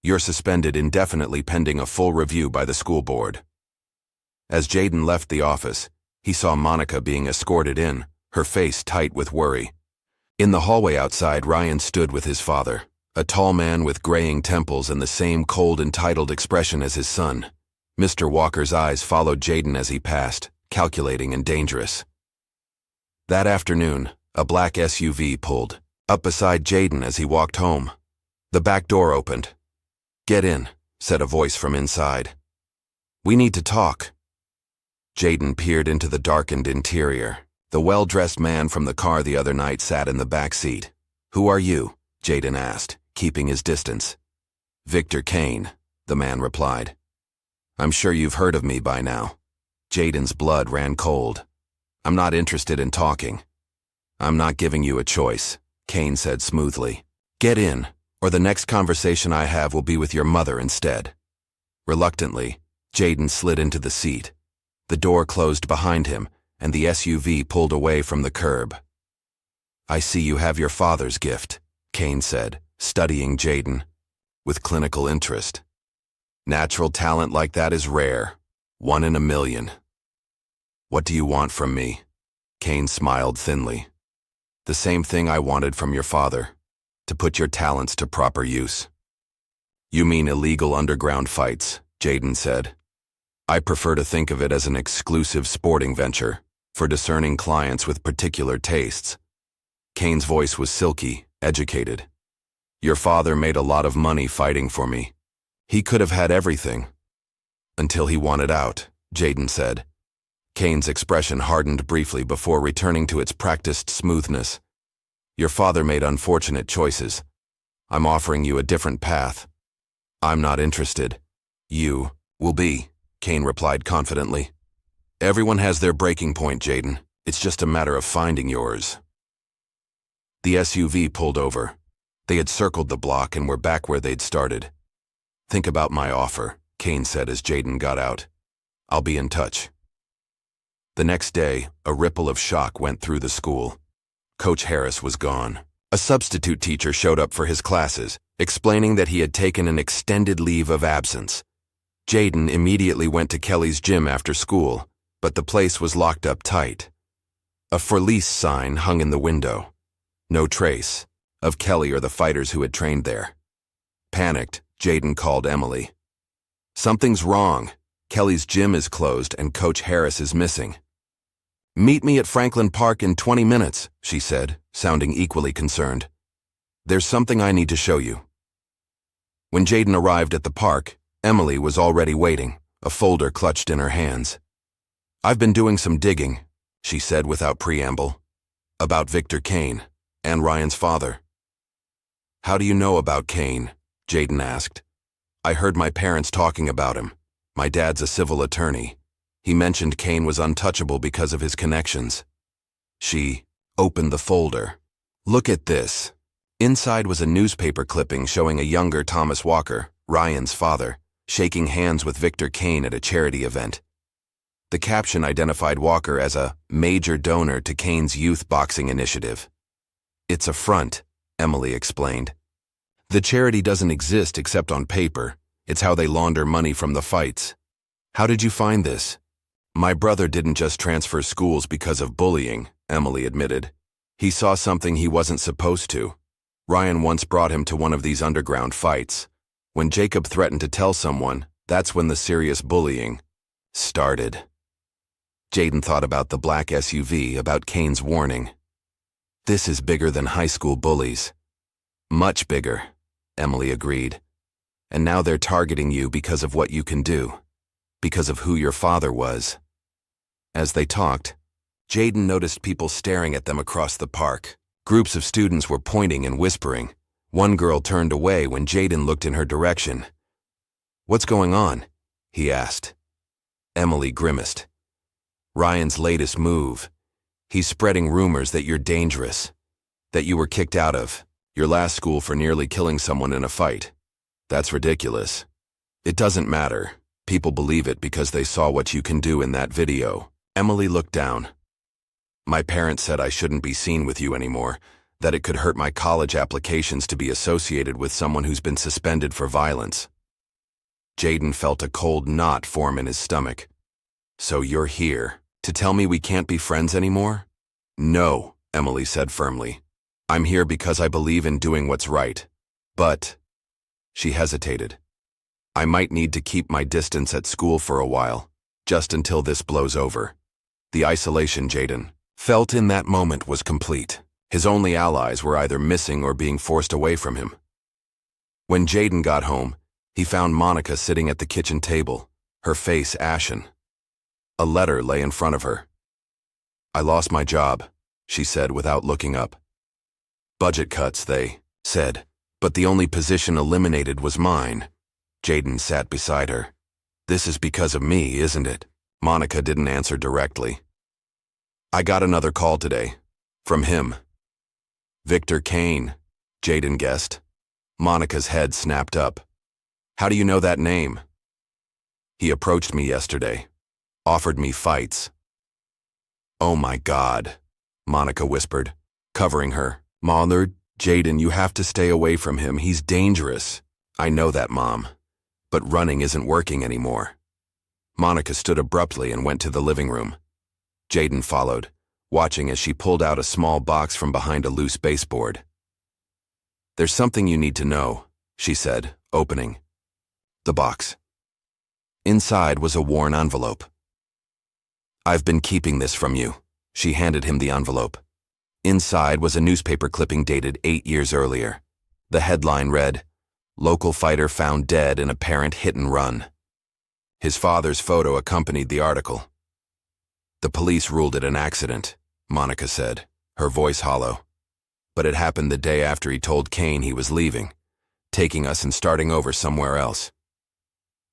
"You're suspended indefinitely pending a full review by the school board." As Jayden left the office, he saw Monica being escorted in, her face tight with worry. In the hallway outside, Ryan stood with his father, a tall man with graying temples and the same cold, entitled expression as his son. Mr. Walker's eyes followed Jayden as he passed, calculating and dangerous. That afternoon, a black SUV pulled up beside Jayden as he walked home. The back door opened. "Get in," said a voice from inside. "We need to talk." Jayden peered into the darkened interior. The well-dressed man from the car the other night sat in the back seat. "Who are you?" Jayden asked, keeping his distance. "Victor Kane," the man replied. "I'm sure you've heard of me by now." Jayden's blood ran cold. "I'm not interested in talking." "I'm not giving you a choice," Kane said smoothly. "Get in, or the next conversation I have will be with your mother instead." Reluctantly, Jayden slid into the seat. The door closed behind him, and the SUV pulled away from the curb. "I see you have your father's gift," Kane said, studying Jayden with clinical interest. "Natural talent like that is rare, 1 in a million." "What do you want from me?" Kane smiled thinly. "The same thing I wanted from your father, to put your talents to proper use." "You mean illegal underground fights," Jayden said. "I prefer to think of it as an exclusive sporting venture for discerning clients with particular tastes." Kane's voice was silky, educated. "Your father made a lot of money fighting for me. He could have had everything. Until he wanted out," Jayden said. Kane's expression hardened briefly before returning to its practiced smoothness. "Your father made unfortunate choices. I'm offering you a different path." "I'm not interested," You will be, Kane replied confidently. Everyone has their breaking point, Jaden. It's just a matter of finding yours. The SUV pulled over. They had circled the block and were back where they'd started. Think about my offer, Kane said as Jaden got out. I'll be in touch. The next day, a ripple of shock went through the school. Coach Harris was gone. A substitute teacher showed up for his classes, explaining that he had taken an extended leave of absence. Jaden immediately went to Kelly's gym after school, but the place was locked up tight. A for lease sign hung in the window. No trace of Kelly or the fighters who had trained there. Panicked, Jaden called Emily. Something's wrong. Kelly's gym is closed and Coach Harris is missing. Meet me at Franklin Park in 20 minutes, she said, sounding equally concerned. There's something I need to show you. When Jaden arrived at the park, Emily was already waiting, a folder clutched in her hands. I've been doing some digging, she said without preamble, about Victor Kane and Ryan's father. How do you know about Kane? Jaden asked. I heard my parents talking about him. My dad's a civil attorney. He mentioned Kane was untouchable because of his connections. She opened the folder. Look at this. Inside was a newspaper clipping showing a younger Thomas Walker, Ryan's father, shaking hands with Victor Kane at a charity event. The caption identified Walker as a major donor to Kane's youth boxing initiative. It's a front, Emily explained. The charity doesn't exist except on paper. It's how they launder money from the fights. How did you find this? My brother didn't just transfer schools because of bullying, Emily admitted. He saw something he wasn't supposed to. Ryan once brought him to one of these underground fights. When Jacob threatened to tell someone, that's when the serious bullying started. Jaden thought about the black SUV, about Kane's warning. This is bigger than high school bullies. Much bigger, Emily agreed. And now they're targeting you because of what you can do, because of who your father was. As they talked, Jaden noticed people staring at them across the park. Groups of students were pointing and whispering. One girl turned away when Jaden looked in her direction. What's going on? He asked. Emily grimaced. Ryan's latest move. He's spreading rumors that you're dangerous, that you were kicked out of your last school for nearly killing someone in a fight. That's ridiculous. It doesn't matter. People believe it because they saw what you can do in that video. Emily looked down. My parents said I shouldn't be seen with you anymore, that it could hurt my college applications to be associated with someone who's been suspended for violence. Jaden felt a cold knot form in his stomach. So you're here to tell me we can't be friends anymore? No, Emily said firmly. I'm here because I believe in doing what's right. But, she hesitated. I might need to keep my distance at school for a while, just until this blows over. The isolation Jaden felt in that moment was complete. His only allies were either missing or being forced away from him. When Jaden got home, he found Monica sitting at the kitchen table, her face ashen. A letter lay in front of her. I lost my job, she said without looking up. Budget cuts, they said, but the only position eliminated was mine. Jaden sat beside her. This is because of me, isn't it? Monica didn't answer directly. I got another call today. From him. Victor Kane, Jaden guessed. Monica's head snapped up. How do you know that name? He approached me yesterday. Offered me fights. Oh my God, Monica whispered, covering her. Mother, Jaden, you have to stay away from him. He's dangerous. I know that, Mom. But running isn't working anymore. Monica stood abruptly and went to the living room. Jaden followed, watching as she pulled out a small box from behind a loose baseboard. There's something you need to know, she said, opening the box. Inside was a worn envelope. I've been keeping this from you. She handed him the envelope. Inside was a newspaper clipping dated 8 years earlier. The headline read, Local fighter found dead in apparent hit and run. His father's photo accompanied the article. The police ruled it an accident, Monica said, her voice hollow. But it happened the day after he told Kane he was leaving, taking us and starting over somewhere else.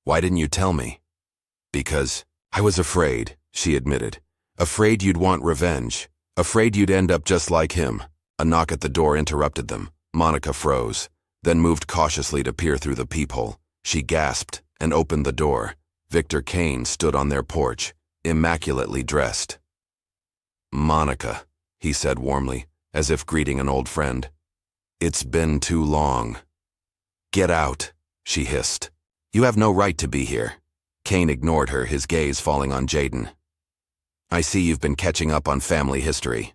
Why didn't you tell me? Because I was afraid, she admitted. Afraid you'd want revenge. Afraid you'd end up just like him. A knock at the door interrupted them. Monica froze, then moved cautiously to peer through the peephole. She gasped and opened the door. Victor Kane stood on their porch, immaculately dressed. Monica, he said warmly, as if greeting an old friend. It's been too long. Get out, she hissed. You have no right to be here. Kane ignored her, his gaze falling on Jayden. I see you've been catching up on family history.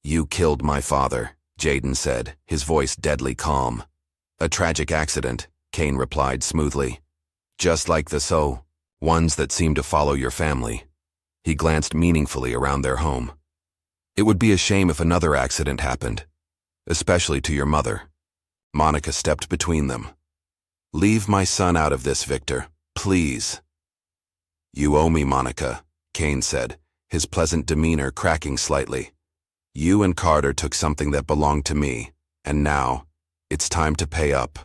You killed my father, Jayden said, his voice deadly calm. A tragic accident, Kane replied smoothly. Just like the ones that seem to follow your family. He glanced meaningfully around their home. It would be a shame if another accident happened, especially to your mother. Monica stepped between them. Leave my son out of this, Victor, please. You owe me, Monica, Kane said, his pleasant demeanor cracking slightly. You and Carter took something that belonged to me, and now it's time to pay up.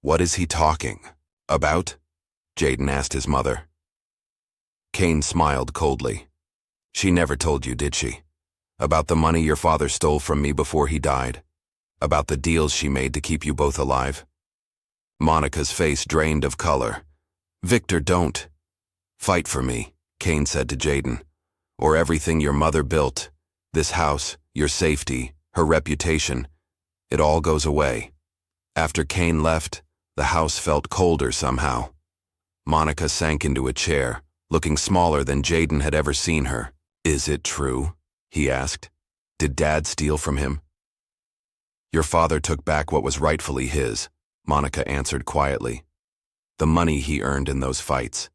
What is he talking about? Jayden asked his mother. Kane smiled coldly. She never told you, did she? About the money your father stole from me before he died? About the deals she made to keep you both alive? Monica's face drained of color. Victor, don't. Fight for me, Kane said to Jayden, or everything your mother built, this house, your safety, her reputation, it all goes away. After Kane left, the house felt colder somehow. Monica sank into a chair, looking smaller than Jayden had ever seen her. Is it true? He asked. Did Dad steal from him? Your father took back what was rightfully his, Monica answered quietly. The money he earned in those fights.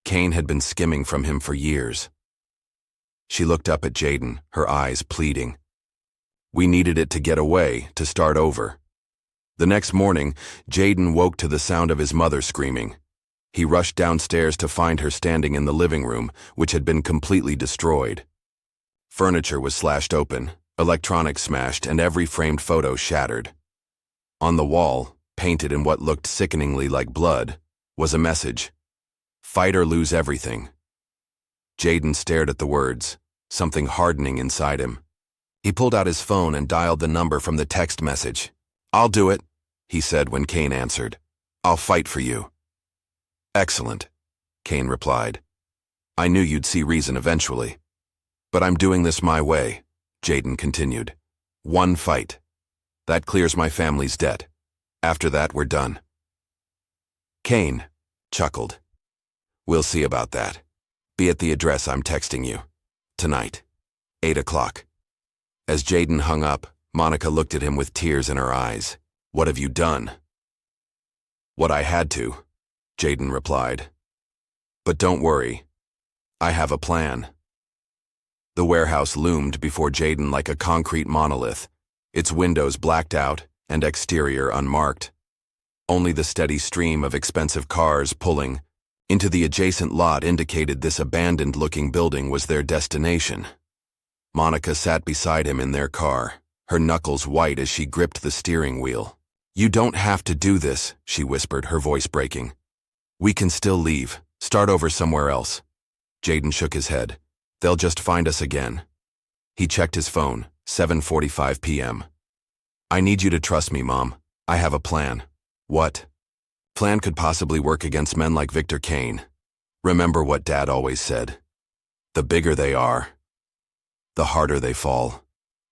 Kane had been skimming from him for years. She looked up at Jayden, her eyes pleading. We needed it to get away, to start over. The next morning, Jayden woke to the sound of his mother screaming. He rushed downstairs to find her standing in the living room, which had been completely destroyed. Furniture was slashed open, electronics smashed, and every framed photo shattered. On the wall, painted in what looked sickeningly like blood, was a message. Fight or lose everything. Jayden stared at the words, something hardening inside him. He pulled out his phone and dialed the number from the text message. I'll do it, he said when Kane answered. I'll fight for you. Excellent, Kane replied. I knew you'd see reason eventually. But I'm doing this my way, Jayden continued. One fight. That clears my family's debt. After that, we're done. Kane chuckled. We'll see about that. Be at the address I'm texting you. Tonight. 8 o'clock. As Jayden hung up, Monica looked at him with tears in her eyes. What have you done? What I had to, Jayden replied. But don't worry. I have a plan. The warehouse loomed before Jayden like a concrete monolith, its windows blacked out and exterior unmarked. Only the steady stream of expensive cars pulling into the adjacent lot indicated this abandoned-looking building was their destination. Monica sat beside him in their car, her knuckles white as she gripped the steering wheel. You don't have to do this, she whispered, her voice breaking. We can still leave, start over somewhere else. Jayden shook his head. They'll just find us again. He checked his phone, 7:45 p.m. I need you to trust me, Mom. I have a plan. What? Plan could possibly work against men like Victor Kane. Remember what Dad always said. The bigger they are, the harder they fall.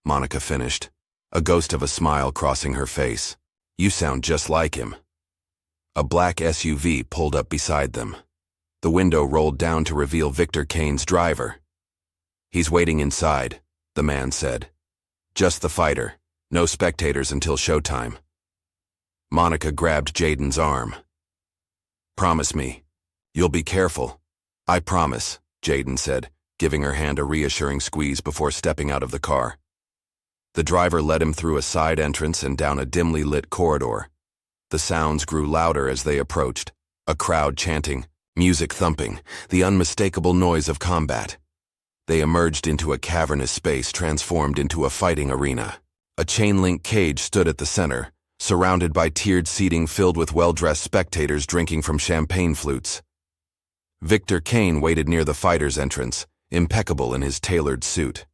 Monica finished, a ghost of a smile crossing her face. You sound just like him. A black SUV pulled up beside them. The window rolled down to reveal Victor Kane's driver. He's waiting inside, the man said. Just the fighter, no spectators until showtime. Monica grabbed Jayden's arm. Promise me. You'll be careful. I promise, Jayden said, giving her hand a reassuring squeeze before stepping out of the car. The driver led him through a side entrance and down a dimly lit corridor. The sounds grew louder as they approached, a crowd chanting, music thumping, the unmistakable noise of combat. They emerged into a cavernous space transformed into a fighting arena. A chain-link cage stood at the center, surrounded by tiered seating filled with well-dressed spectators drinking from champagne flutes. Victor Kane waited near the fighter's entrance, impeccable in his tailored suit.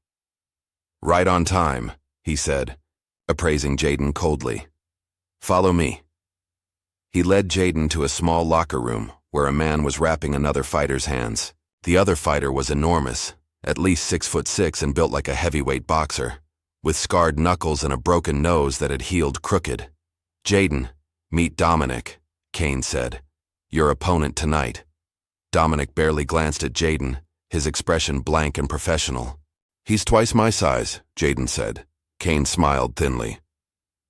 "Right on time," he said, appraising Jaden coldly. "Follow me." He led Jaden to a small locker room where a man was wrapping another fighter's hands. The other fighter was enormous, at least 6'6" and built like a heavyweight boxer, with scarred knuckles and a broken nose that had healed crooked. "Jaden, meet Dominic," Kane said. "Your opponent tonight." Dominic barely glanced at Jaden, his expression blank and professional. "He's twice my size," Jaden said. Kane smiled thinly.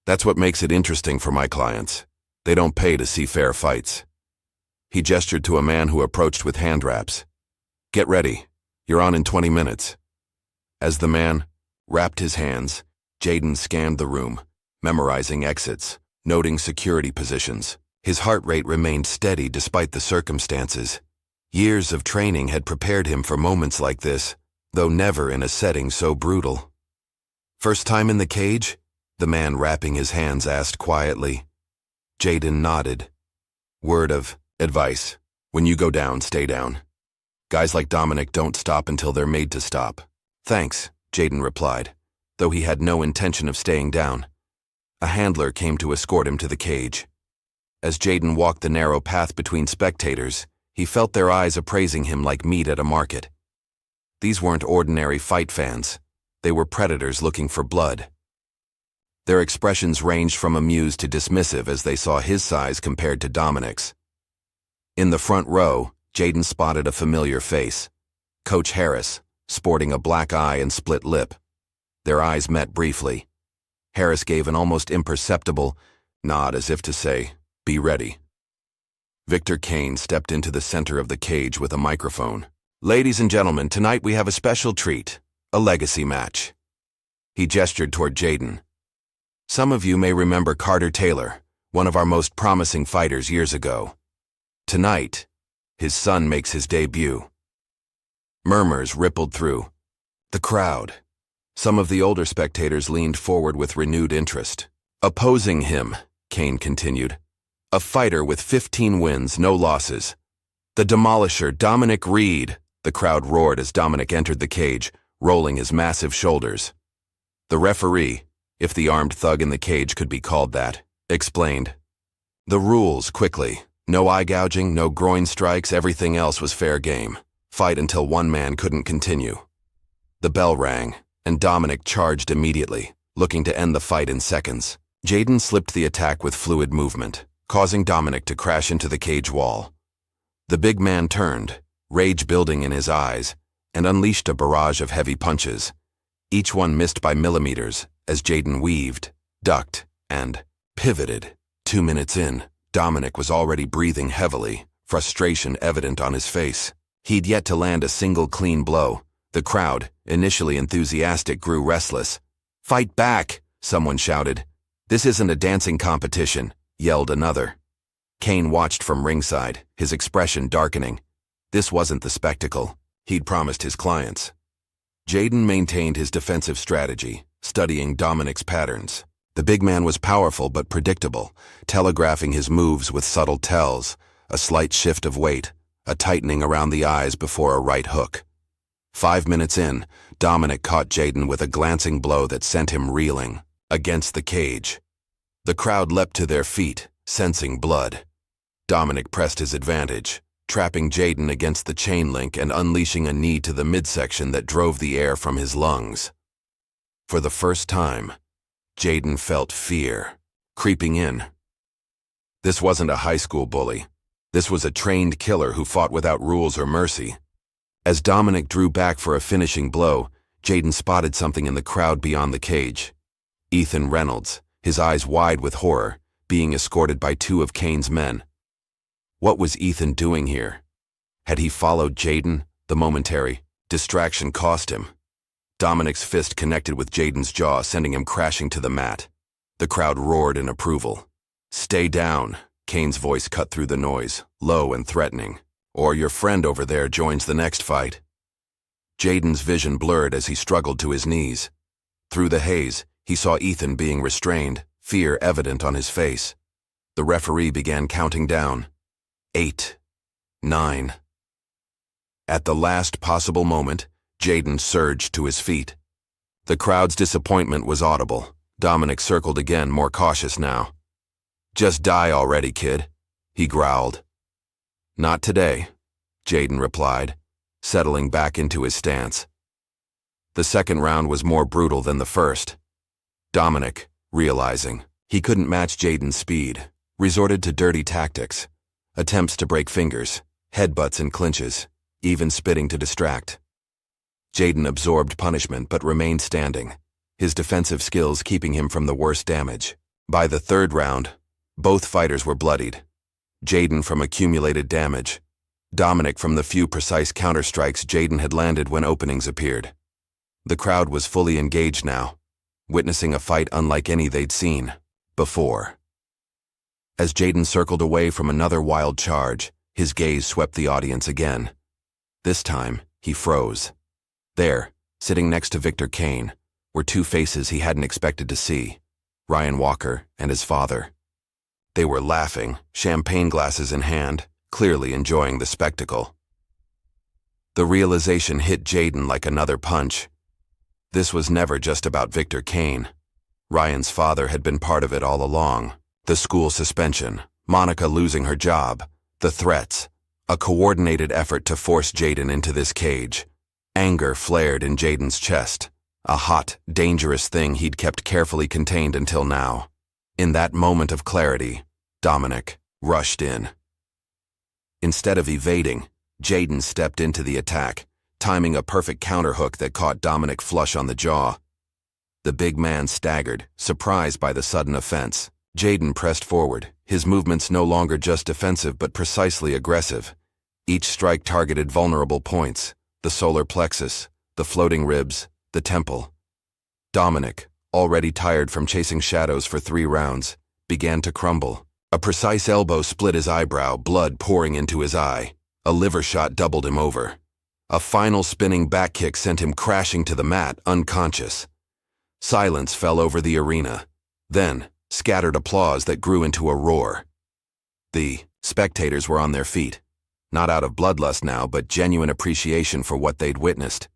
"That's what makes it interesting for my clients. They don't pay to see fair fights." He gestured to a man who approached with hand wraps. "Get ready. You're on in 20 minutes. As the man wrapped his hands, Jaden scanned the room, memorizing exits, noting security positions. His heart rate remained steady despite the circumstances. Years of training had prepared him for moments like this, though never in a setting so brutal. "First time in the cage?" the man wrapping his hands asked quietly. Jaden nodded. "Word of advice. When you go down, stay down. Guys like Dominic don't stop until they're made to stop." "Thanks," Jaden replied, though he had no intention of staying down. A handler came to escort him to the cage. As Jaden walked the narrow path between spectators, he felt their eyes appraising him like meat at a market. These weren't ordinary fight fans. They were predators looking for blood. Their expressions ranged from amused to dismissive as they saw his size compared to Dominic's. In the front row, Jaden spotted a familiar face. Coach Harris, sporting a black eye and split lip. Their eyes met briefly. Harris gave an almost imperceptible nod as if to say, "Be ready." Victor Kane stepped into the center of the cage with a microphone. "Ladies and gentlemen, tonight we have a special treat, a legacy match." He gestured toward Jaden. "Some of you may remember Carter Taylor, one of our most promising fighters years ago. Tonight, his son makes his debut." Murmurs rippled through the crowd. Some of the older spectators leaned forward with renewed interest. "Opposing him," Kane continued, "a fighter with 15 wins, no losses. The demolisher, Dominic Reed." The crowd roared as Dominic entered the cage, rolling his massive shoulders. The referee, if the armed thug in the cage could be called that, explained. The rules quickly. No eye gouging, no groin strikes, everything else was fair game. Fight until one man couldn't continue. The bell rang, and Dominic charged immediately, looking to end the fight in seconds. Jaden slipped the attack with fluid movement, causing Dominic to crash into the cage wall. The big man turned, rage building in his eyes, and unleashed a barrage of heavy punches. Each one missed by millimeters as Jaden weaved, ducked, and pivoted. 2 minutes in, Dominic was already breathing heavily, frustration evident on his face. He'd yet to land a single clean blow. The crowd, initially enthusiastic, grew restless. "Fight back!" someone shouted. "This isn't a dancing competition," yelled another. Kane watched from ringside, his expression darkening. This wasn't the spectacle he'd promised his clients. Jaden maintained his defensive strategy, studying Dominic's patterns. The big man was powerful but predictable, telegraphing his moves with subtle tells, a slight shift of weight, a tightening around the eyes before a right hook. 5 minutes in, Dominic caught Jaden with a glancing blow that sent him reeling against the cage. The crowd leapt to their feet, sensing blood. Dominic pressed his advantage, trapping Jaden against the chain link and unleashing a knee to the midsection that drove the air from his lungs. For the first time, Jaden felt fear creeping in. This wasn't a high school bully. This was a trained killer who fought without rules or mercy. As Dominic drew back for a finishing blow, Jaden spotted something in the crowd beyond the cage. Ethan Reynolds, his eyes wide with horror, being escorted by 2 of Kane's men. What was Ethan doing here? Had he followed Jaden? The momentary distraction cost him. Dominic's fist connected with Jaden's jaw, sending him crashing to the mat. The crowd roared in approval. "Stay down," Kane's voice cut through the noise, low and threatening. "Or your friend over there joins the next fight." Jaden's vision blurred as he struggled to his knees. Through the haze, he saw Ethan being restrained, fear evident on his face. The referee began counting down. 8, 9. At the last possible moment, Jayden surged to his feet. The crowd's disappointment was audible. Dominic circled again, more cautious now. "Just die already, kid," he growled. "Not today," Jayden replied, settling back into his stance. The second round was more brutal than the first. Dominic, realizing he couldn't match Jayden's speed, resorted to dirty tactics, attempts to break fingers, headbutts and clinches, even spitting to distract. Jayden absorbed punishment but remained standing, his defensive skills keeping him from the worst damage. By the third round, both fighters were bloodied. Jayden from accumulated damage, Dominic from the few precise counterstrikes Jayden had landed when openings appeared. The crowd was fully engaged now, witnessing a fight unlike any they'd seen before. As Jayden circled away from another wild charge, his gaze swept the audience again. This time, he froze. There, sitting next to Victor Kane, were two faces he hadn't expected to see, Ryan Walker and his father. They were laughing, champagne glasses in hand, clearly enjoying the spectacle. The realization hit Jayden like another punch. This was never just about Victor Kane. Ryan's father had been part of it all along. The school suspension, Monica losing her job, the threats, a coordinated effort to force Jayden into this cage. Anger flared in Jayden's chest, a hot, dangerous thing he'd kept carefully contained until now. In that moment of clarity, Dominic rushed in. Instead of evading, Jayden stepped into the attack, timing a perfect counterhook that caught Dominic flush on the jaw. The big man staggered, surprised by the sudden offense. Jayden pressed forward, his movements no longer just defensive but precisely aggressive. Each strike targeted vulnerable points, the solar plexus, the floating ribs, the temple. Dominic, already tired from chasing shadows for 3 rounds, began to crumble. A precise elbow split his eyebrow, blood pouring into his eye. A liver shot doubled him over. A final spinning back kick sent him crashing to the mat, unconscious. Silence fell over the arena. Then, scattered applause that grew into a roar. The spectators were on their feet, not out of bloodlust now, but genuine appreciation for what they'd witnessed.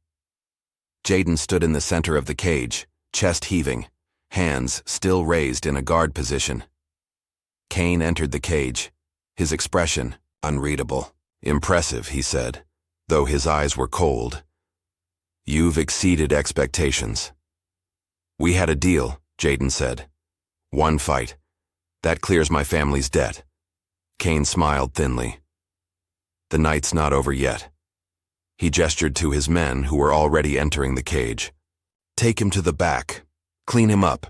Jayden stood in the center of the cage, chest heaving, hands still raised in a guard position. Kane entered the cage, his expression unreadable. "Impressive," he said, though his eyes were cold. "You've exceeded expectations." "We had a deal," Jayden said. "One fight. That clears my family's debt." Kane smiled thinly. "The night's not over yet." He gestured to his men who were already entering the cage. "Take him to the back. Clean him up.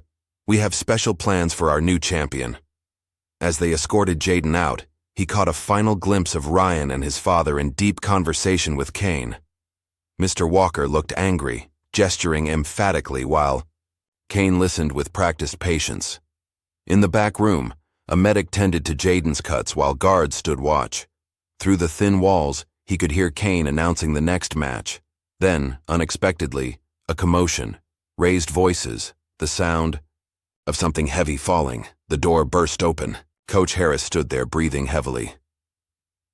We have special plans for our new champion." As they escorted Jayden out, he caught a final glimpse of Ryan and his father in deep conversation with Kane. Mr. Walker looked angry, gesturing emphatically while Kane listened with practiced patience. In the back room, a medic tended to Jayden's cuts while guards stood watch. Through the thin walls, he could hear Kane announcing the next match. Then, unexpectedly, a commotion, raised voices, the sound of something heavy falling. The door burst open. Coach Harris stood there breathing heavily.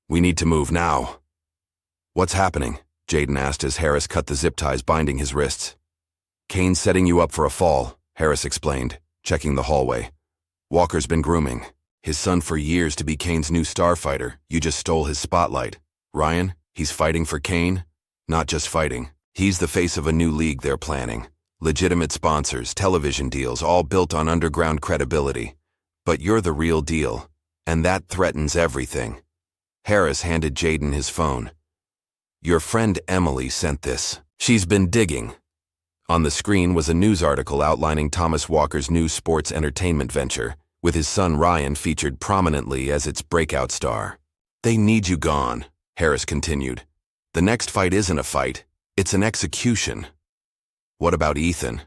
"We need to move now." "What's happening?" Jayden asked as Harris cut the zip ties binding his wrists. "Kane's setting you up for a fall," Harris explained, checking the hallway. "Walker's been grooming his son for years to be Kane's new star fighter. You just stole his spotlight. Ryan, he's fighting for Kane? Not just fighting. He's the face of a new league they're planning. Legitimate sponsors, television deals, all built on underground credibility. But you're the real deal, and that threatens everything." Harris handed Jayden his phone. "Your friend Emily sent this. She's been digging." On the screen was a news article outlining Thomas Walker's new sports entertainment venture, with his son Ryan featured prominently as its breakout star. "They need you gone," Harris continued. "The next fight isn't a fight, it's an execution." "What about Ethan?"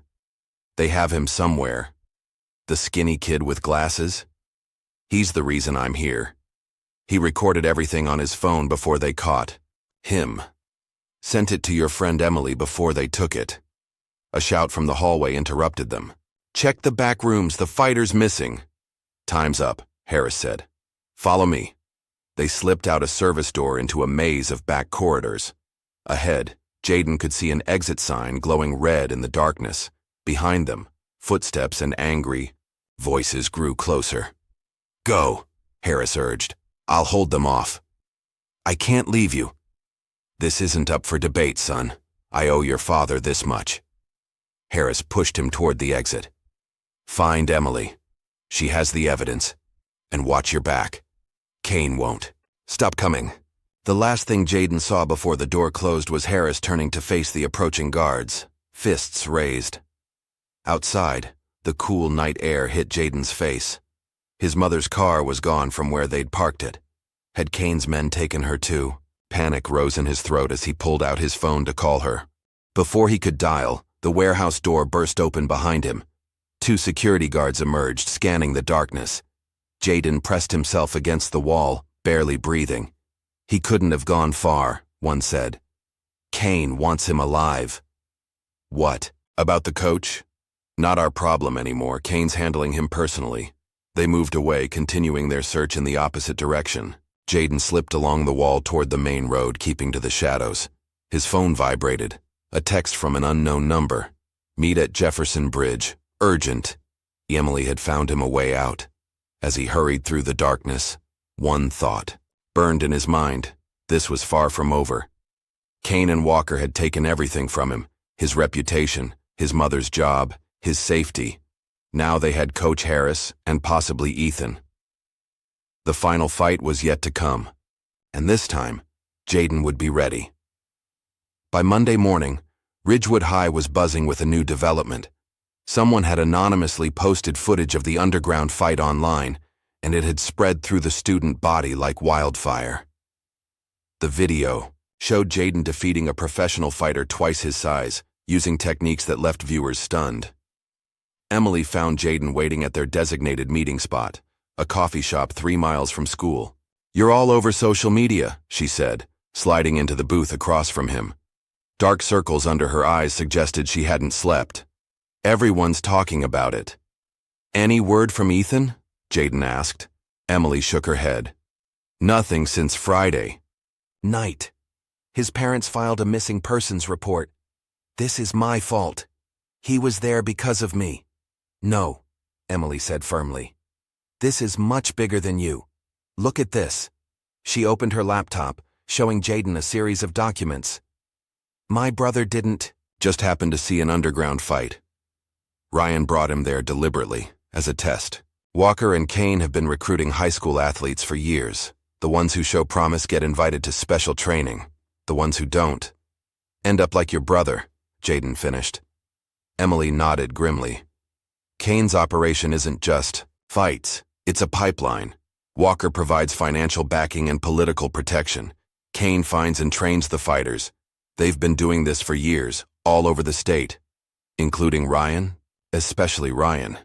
"They have him somewhere." "The skinny kid with glasses?" "He's the reason I'm here. He recorded everything on his phone before they caught him. Sent it to your friend Emily before they took it." A shout from the hallway interrupted them. Check the back rooms, the fighter's missing. Time's up, Harris said. Follow me. They slipped out a service door into a maze of back corridors. Ahead, Jayden could see an exit sign glowing red in the darkness. Behind them, footsteps and angry voices grew closer. Go, Harris urged. I'll hold them off. I can't leave you. This isn't up for debate, son. I owe your father this much. Harris pushed him toward the exit. Find Emily. She has the evidence. And watch your back. Kane won't. Stop coming. The last thing Jayden saw before the door closed was Harris turning to face the approaching guards, fists raised. Outside, the cool night air hit Jayden's face. His mother's car was gone from where they'd parked it. Had Kane's men taken her too? Panic rose in his throat as he pulled out his phone to call her. Before he could dial, the warehouse door burst open behind him. 2 security guards emerged, scanning the darkness. Jayden pressed himself against the wall, barely breathing. He couldn't have gone far, one said. Kane wants him alive. What? About the coach? Not our problem anymore. Kane's handling him personally. They moved away, continuing their search in the opposite direction. Jayden slipped along the wall toward the main road, keeping to the shadows. His phone vibrated. A text from an unknown number. Meet at Jefferson Bridge. Urgent. Emily had found him a way out. As he hurried through the darkness, one thought burned in his mind. This was far from over. Kane and Walker had taken everything from him. His reputation, his mother's job, his safety. Now they had Coach Harris and possibly Ethan. The final fight was yet to come. And this time, Jayden would be ready. By Monday morning, Ridgewood High was buzzing with a new development. Someone had anonymously posted footage of the underground fight online, and it had spread through the student body like wildfire. The video showed Jayden defeating a professional fighter twice his size, using techniques that left viewers stunned. Emily found Jayden waiting at their designated meeting spot, a coffee shop 3 miles from school. You're all over social media, she said, sliding into the booth across from him. Dark circles under her eyes suggested she hadn't slept. Everyone's talking about it. Any word from Ethan? Jayden asked. Emily shook her head. Nothing since Friday night. His parents filed a missing persons report. This is my fault. He was there because of me. No, Emily said firmly. This is much bigger than you. Look at this. She opened her laptop, showing Jayden a series of documents. My brother didn't just happen to see an underground fight. Ryan brought him there deliberately, as a test. Walker and Kane have been recruiting high school athletes for years. The ones who show promise get invited to special training. The ones who don't end up like your brother, Jayden finished. Emily nodded grimly. Kane's operation isn't just fights, it's a pipeline. Walker provides financial backing and political protection. Kane finds and trains the fighters. They've been doing this for years, all over the state. Including Ryan, especially Ryan.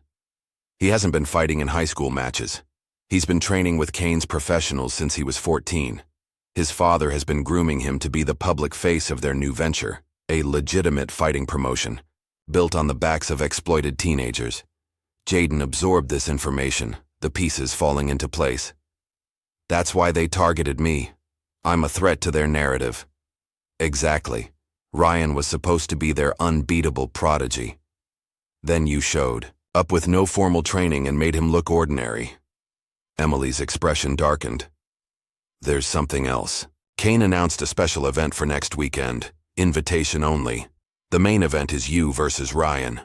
He hasn't been fighting in high school matches. He's been training with Kane's professionals since he was 14. His father has been grooming him to be the public face of their new venture, a legitimate fighting promotion, built on the backs of exploited teenagers. Jayden absorbed this information, the pieces falling into place. That's why they targeted me. I'm a threat to their narrative. Exactly. Ryan was supposed to be their unbeatable prodigy. Then you showed up with no formal training and made him look ordinary. Emily's expression darkened. There's something else. Kane announced a special event for next weekend, invitation only. The main event is you versus Ryan.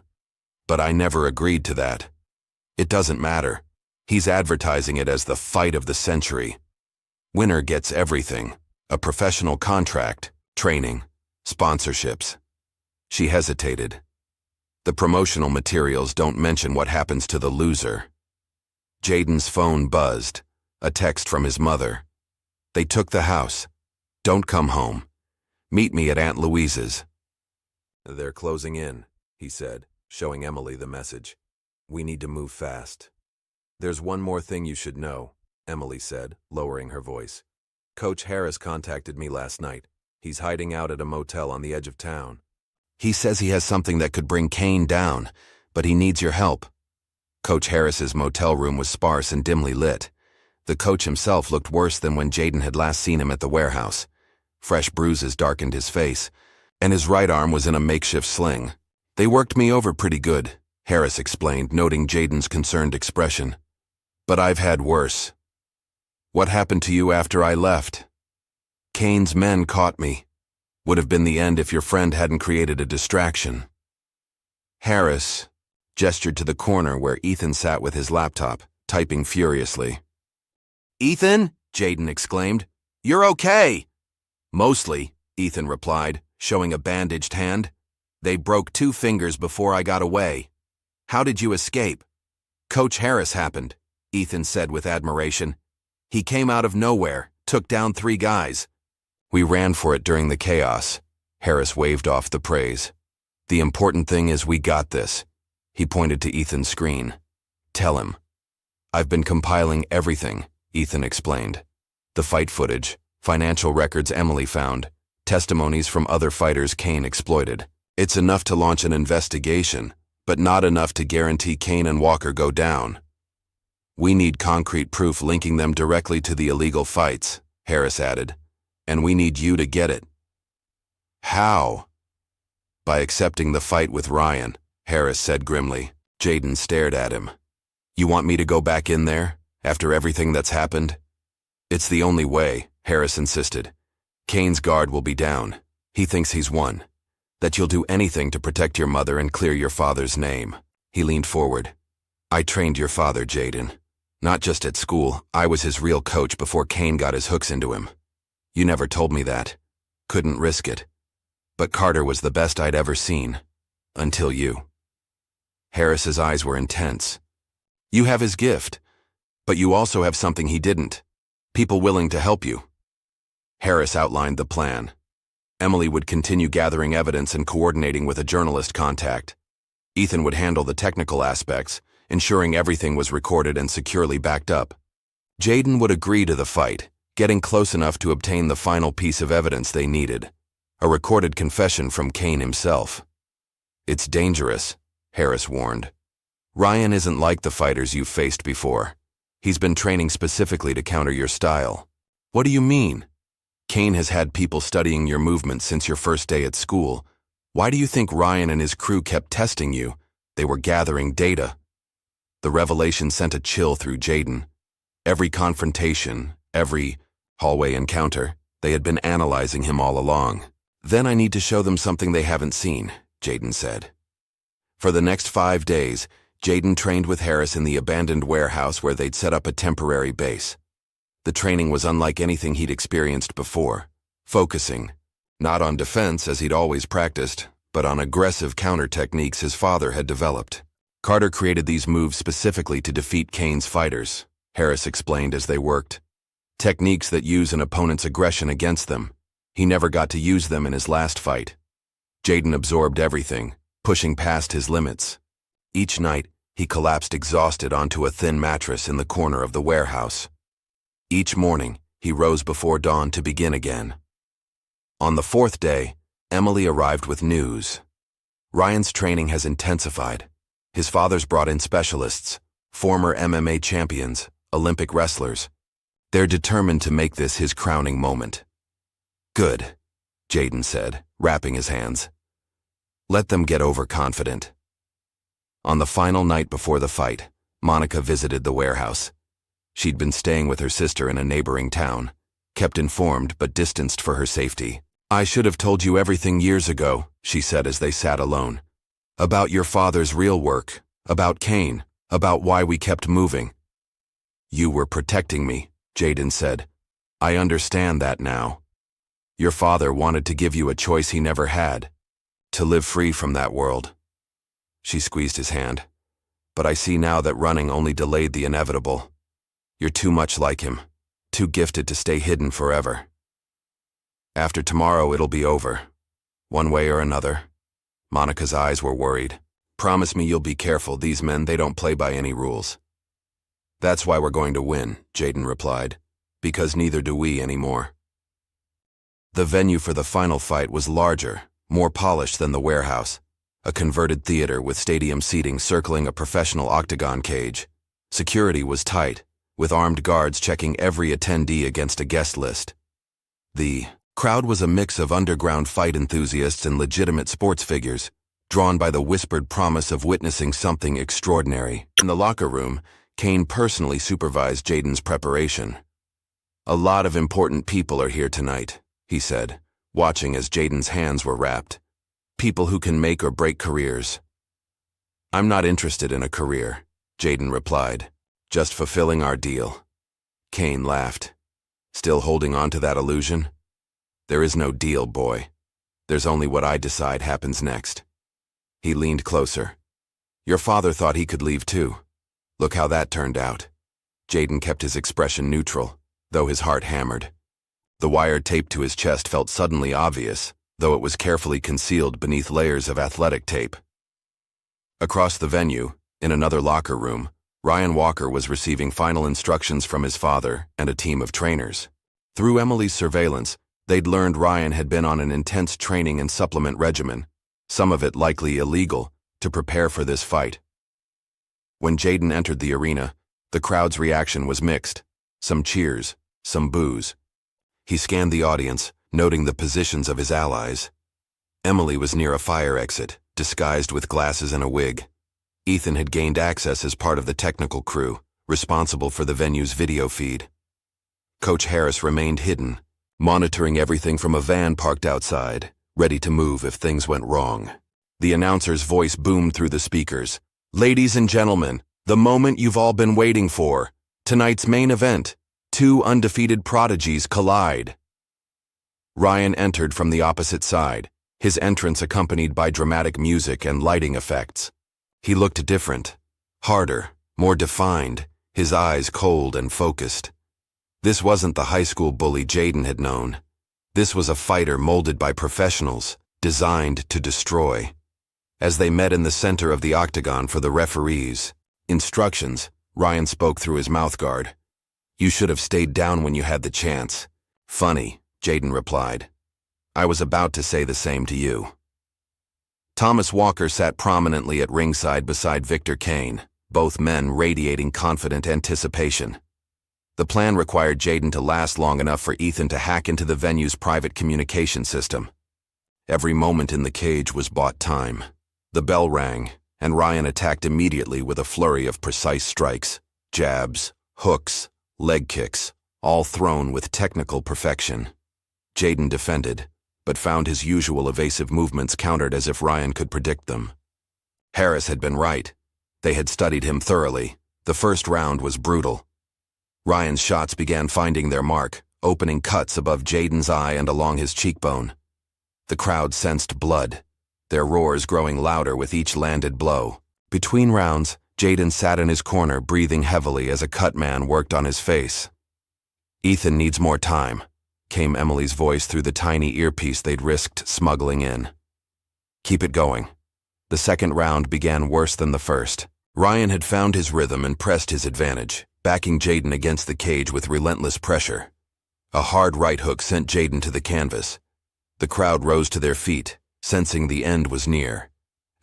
But I never agreed to that. It doesn't matter. He's advertising it as the fight of the century. Winner gets everything. A professional contract, training, sponsorships. She hesitated. The promotional materials don't mention what happens to the loser. Jayden's phone buzzed, a text from his mother. They took the house. Don't come home. Meet me at Aunt Louise's. They're closing in, he said, showing Emily the message. We need to move fast. There's one more thing you should know, Emily said, lowering her voice. Coach Harris contacted me last night. He's hiding out at a motel on the edge of town. He says he has something that could bring Kane down. but he needs your help. Coach Harris's motel room was sparse and dimly lit. The coach himself looked worse than when Jayden had last seen him at the warehouse. Fresh bruises darkened his face, and his right arm was in a makeshift sling. "They worked me over pretty good," Harris explained, noting Jayden's concerned expression. "But I've had worse." "What happened to you after I left?" "Kane's men caught me. Would have been the end if your friend hadn't created a distraction." Harris gestured to the corner where Ethan sat with his laptop, typing furiously. "Ethan?" Jayden exclaimed. "You're okay." "Mostly," Ethan replied, showing a bandaged hand. "They broke 2 fingers before I got away." "How did you escape?" "Coach Harris happened," Ethan said with admiration. "He came out of nowhere, took down 3 guys. We ran for it during the chaos." Harris waved off the praise. "The important thing is we got this." He pointed to Ethan's screen. "Tell him." "I've been compiling everything," Ethan explained. "The fight footage, financial records Emily found, testimonies from other fighters Kane exploited. It's enough to launch an investigation, but not enough to guarantee Kane and Walker go down. We need concrete proof linking them directly to the illegal fights," Harris added. "And we need you to get it." "How?" "By accepting the fight with Ryan," Harris said grimly. Jayden stared at him. "You want me to go back in there, after everything that's happened?" "It's the only way," Harris insisted. "Kane's guard will be down. He thinks he's won. That you'll do anything to protect your mother and clear your father's name." He leaned forward. "I trained your father, Jayden. Not just at school, I was his real coach before Kane got his hooks into him. You never told me that. Couldn't risk it. But Carter was the best I'd ever seen. Until you." Harris's eyes were intense. "You have his gift, but you also have something he didn't. People willing to help you." Harris outlined the plan. Emily would continue gathering evidence and coordinating with a journalist contact. Ethan would handle the technical aspects, ensuring everything was recorded and securely backed up. Jayden would agree to the fight, getting close enough to obtain the final piece of evidence they needed, a recorded confession from Kane himself. "It's dangerous," Harris warned. "Ryan isn't like the fighters you've faced before. He's been training specifically to counter your style." "What do you mean?" "Kane has had people studying your movements since your first day at school. Why do you think Ryan and his crew kept testing you? They were gathering data." The revelation sent a chill through Jayden. Every confrontation, every hallway encounter, they had been analyzing him all along. "Then I need to show them something they haven't seen," Jayden said. For the next 5 days, Jayden trained with Harris in the abandoned warehouse where they'd set up a temporary base. The training was unlike anything he'd experienced before, focusing, not on defense as he'd always practiced, but on aggressive counter techniques his father had developed. Carter created these moves specifically to defeat Kane's fighters, Harris explained as they worked. Techniques that use an opponent's aggression against them. He never got to use them in his last fight. Jayden absorbed everything, pushing past his limits. Each night, he collapsed exhausted onto a thin mattress in the corner of the warehouse. Each morning, he rose before dawn to begin again. On the 4th day, Emily arrived with news. Ryan's training has intensified. His father's brought in specialists, former MMA champions, Olympic wrestlers. They're determined to make this his crowning moment. "Good," Jayden said, wrapping his hands. "Let them get overconfident." On the final night before the fight, Monica visited the warehouse. She'd been staying with her sister in a neighboring town, kept informed but distanced for her safety. "I should have told you everything years ago," she said as they sat alone. "About your father's real work, about Kane, about why we kept moving." "You were protecting me," Jayden said. "I understand that now. Your father wanted to give you a choice he never had, to live free from that world." She squeezed his hand. "But I see now that running only delayed the inevitable. You're too much like him, too gifted to stay hidden forever. After tomorrow it'll be over, one way or another." Monica's eyes were worried. "Promise me you'll be careful. These men, they don't play by any rules." "That's why we're going to win," Jayden replied, "because neither do we anymore." The venue for the final fight was larger, more polished than the warehouse. a converted theater with stadium seating circling a professional octagon cage. Security was tight, with armed guards checking every attendee against a guest list. The crowd was a mix of underground fight enthusiasts and legitimate sports figures, drawn by the whispered promise of witnessing something extraordinary. In the locker room, Kane personally supervised Jaden's preparation. "A lot of important people are here tonight," he said, watching as Jaden's hands were wrapped. "People who can make or break careers." "I'm not interested in a career," Jaden replied. "Just fulfilling our deal." Kane laughed. "Still holding on to that illusion?" "There is no deal, boy. There's only what I decide happens next." He leaned closer. "Your father thought he could leave too. Look how that turned out." Jaden kept his expression neutral, though his heart hammered. The wire taped to his chest felt suddenly obvious, though it was carefully concealed beneath layers of athletic tape. Across the venue, in another locker room, Ryan Walker was receiving final instructions from his father and a team of trainers. Through Emily's surveillance, they'd learned Ryan had been on an intense training and supplement regimen, some of it likely illegal, to prepare for this fight. When Jaden entered the arena, the crowd's reaction was mixed. Some cheers, some boos. He scanned the audience, noting the positions of his allies. Emily was near a fire exit, disguised with glasses and a wig. Ethan had gained access as part of the technical crew, responsible for the venue's video feed. Coach Harris remained hidden, monitoring everything from a van parked outside, ready to move if things went wrong. The announcer's voice boomed through the speakers. "Ladies and gentlemen, the moment you've all been waiting for. Tonight's main event. 2 undefeated prodigies collide." Ryan entered from the opposite side, his entrance accompanied by dramatic music and lighting effects. He looked different, harder, more defined, his eyes cold and focused. This wasn't the high school bully Jaden had known. This was a fighter molded by professionals, designed to destroy. As they met in the center of the octagon for the referees' instructions, Ryan spoke through his mouthguard. "You should have stayed down when you had the chance." "Funny," Jaden replied. "I was about to say the same to you." Thomas Walker sat prominently at ringside beside Victor Kane, both men radiating confident anticipation. The plan required Jaden to last long enough for Ethan to hack into the venue's private communication system. Every moment in the cage was bought time. The bell rang, and Ryan attacked immediately with a flurry of precise strikes, jabs, hooks, leg kicks, all thrown with technical perfection. Jaden defended, but found his usual evasive movements countered as if Ryan could predict them. Harris had been right. They had studied him thoroughly. The first round was brutal. Ryan's shots began finding their mark, opening cuts above Jaden's eye and along his cheekbone. The crowd sensed blood, their roars growing louder with each landed blow. Between rounds, Jaden sat in his corner breathing heavily as a cut man worked on his face. "Ethan needs more time," came Emily's voice through the tiny earpiece they'd risked smuggling in. "Keep it going." The second round began worse than the first. Ryan had found his rhythm and pressed his advantage, backing Jaden against the cage with relentless pressure. A hard right hook sent Jaden to the canvas. The crowd rose to their feet, sensing the end was near.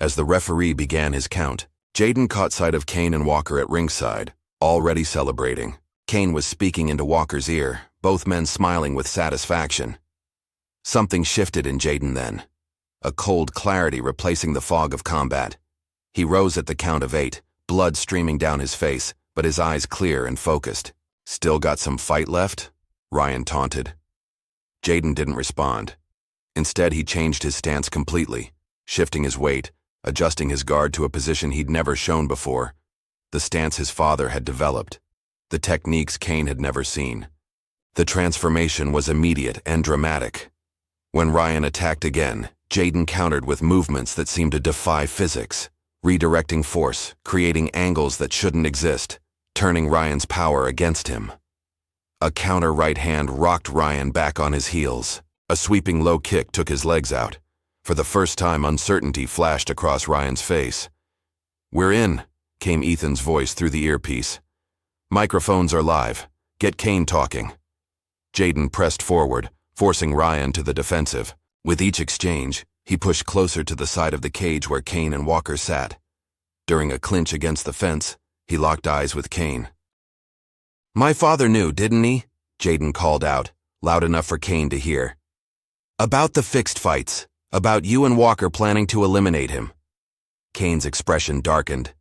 As the referee began his count, Jaden caught sight of Kane and Walker at ringside, already celebrating. Kane was speaking into Walker's ear, both men smiling with satisfaction. Something shifted in Jaden then, a cold clarity replacing the fog of combat. He rose at the count of 8, blood streaming down his face, but his eyes clear and focused. "Still got some fight left?" Ryan taunted. Jaden didn't respond. Instead, he changed his stance completely, shifting his weight, adjusting his guard to a position he'd never shown before. The stance his father had developed. The techniques Kane had never seen. The transformation was immediate and dramatic. When Ryan attacked again, Jaden countered with movements that seemed to defy physics, redirecting force, creating angles that shouldn't exist, turning Ryan's power against him. A counter right hand rocked Ryan back on his heels. A sweeping low kick took his legs out. For the first time, uncertainty flashed across Ryan's face. "We're in," came Ethan's voice through the earpiece. "Microphones are live. Get Kane talking." Jaden pressed forward, forcing Ryan to the defensive. With each exchange, He pushed closer to the side of the cage where Kane and Walker sat. During a clinch against the fence, he locked eyes with Kane. "My father knew, didn't he?" Jayden called out, loud enough for Kane to hear. "About the fixed fights, about you and Walker planning to eliminate him." Kane's expression darkened.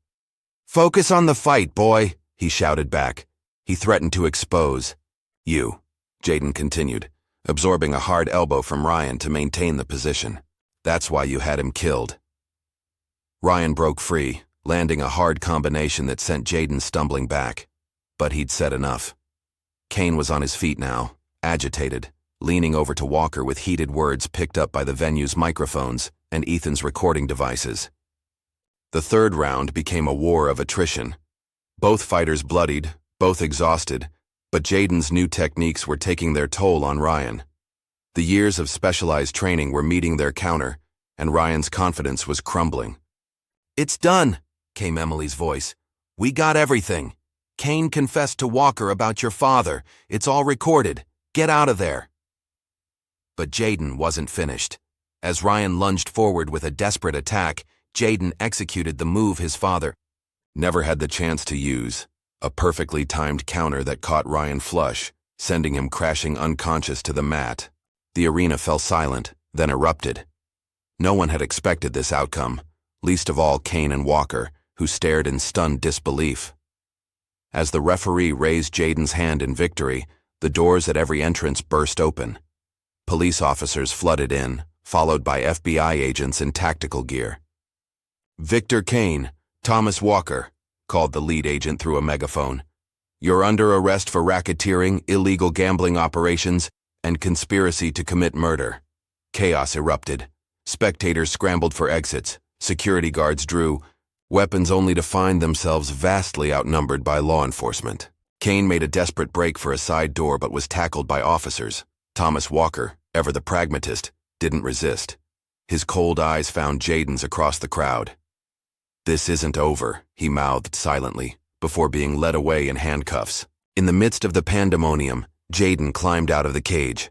"Focus on the fight, boy," he shouted back. He threatened to expose. "You," Jayden continued, absorbing a hard elbow from Ryan to maintain the position. "That's why you had him killed." Ryan broke free, landing a hard combination that sent Jayden stumbling back. But he'd said enough. Kane was on his feet now, agitated, leaning over to Walker with heated words picked up by the venue's microphones and Ethan's recording devices. The third round became a war of attrition. Both fighters bloodied, both exhausted, but Jayden's new techniques were taking their toll on Ryan. The years of specialized training were meeting their counter, and Ryan's confidence was crumbling. "It's done," came Emily's voice. "We got everything. Kane confessed to Walker about your father. It's all recorded. Get out of there." But Jayden wasn't finished. As Ryan lunged forward with a desperate attack, Jayden executed the move his father never had the chance to use, a perfectly timed counter that caught Ryan flush, sending him crashing unconscious to the mat. The arena fell silent, then erupted. No one had expected this outcome, least of all Kane and Walker, who stared in stunned disbelief. As the referee raised Jayden's hand in victory, the doors at every entrance burst open. Police officers flooded in, followed by FBI agents in tactical gear. "Victor Kane, Thomas Walker," called the lead agent through a megaphone. "You're under arrest for racketeering, illegal gambling operations, and conspiracy to commit murder." Chaos erupted. Spectators scrambled for exits. Security guards drew, weapons only to find themselves vastly outnumbered by law enforcement. Kane made a desperate break for a side door but was tackled by officers. Thomas Walker, ever the pragmatist, didn't resist. His cold eyes found Jayden's across the crowd. "This isn't over," he mouthed silently, before being led away in handcuffs. In the midst of the pandemonium, Jayden climbed out of the cage.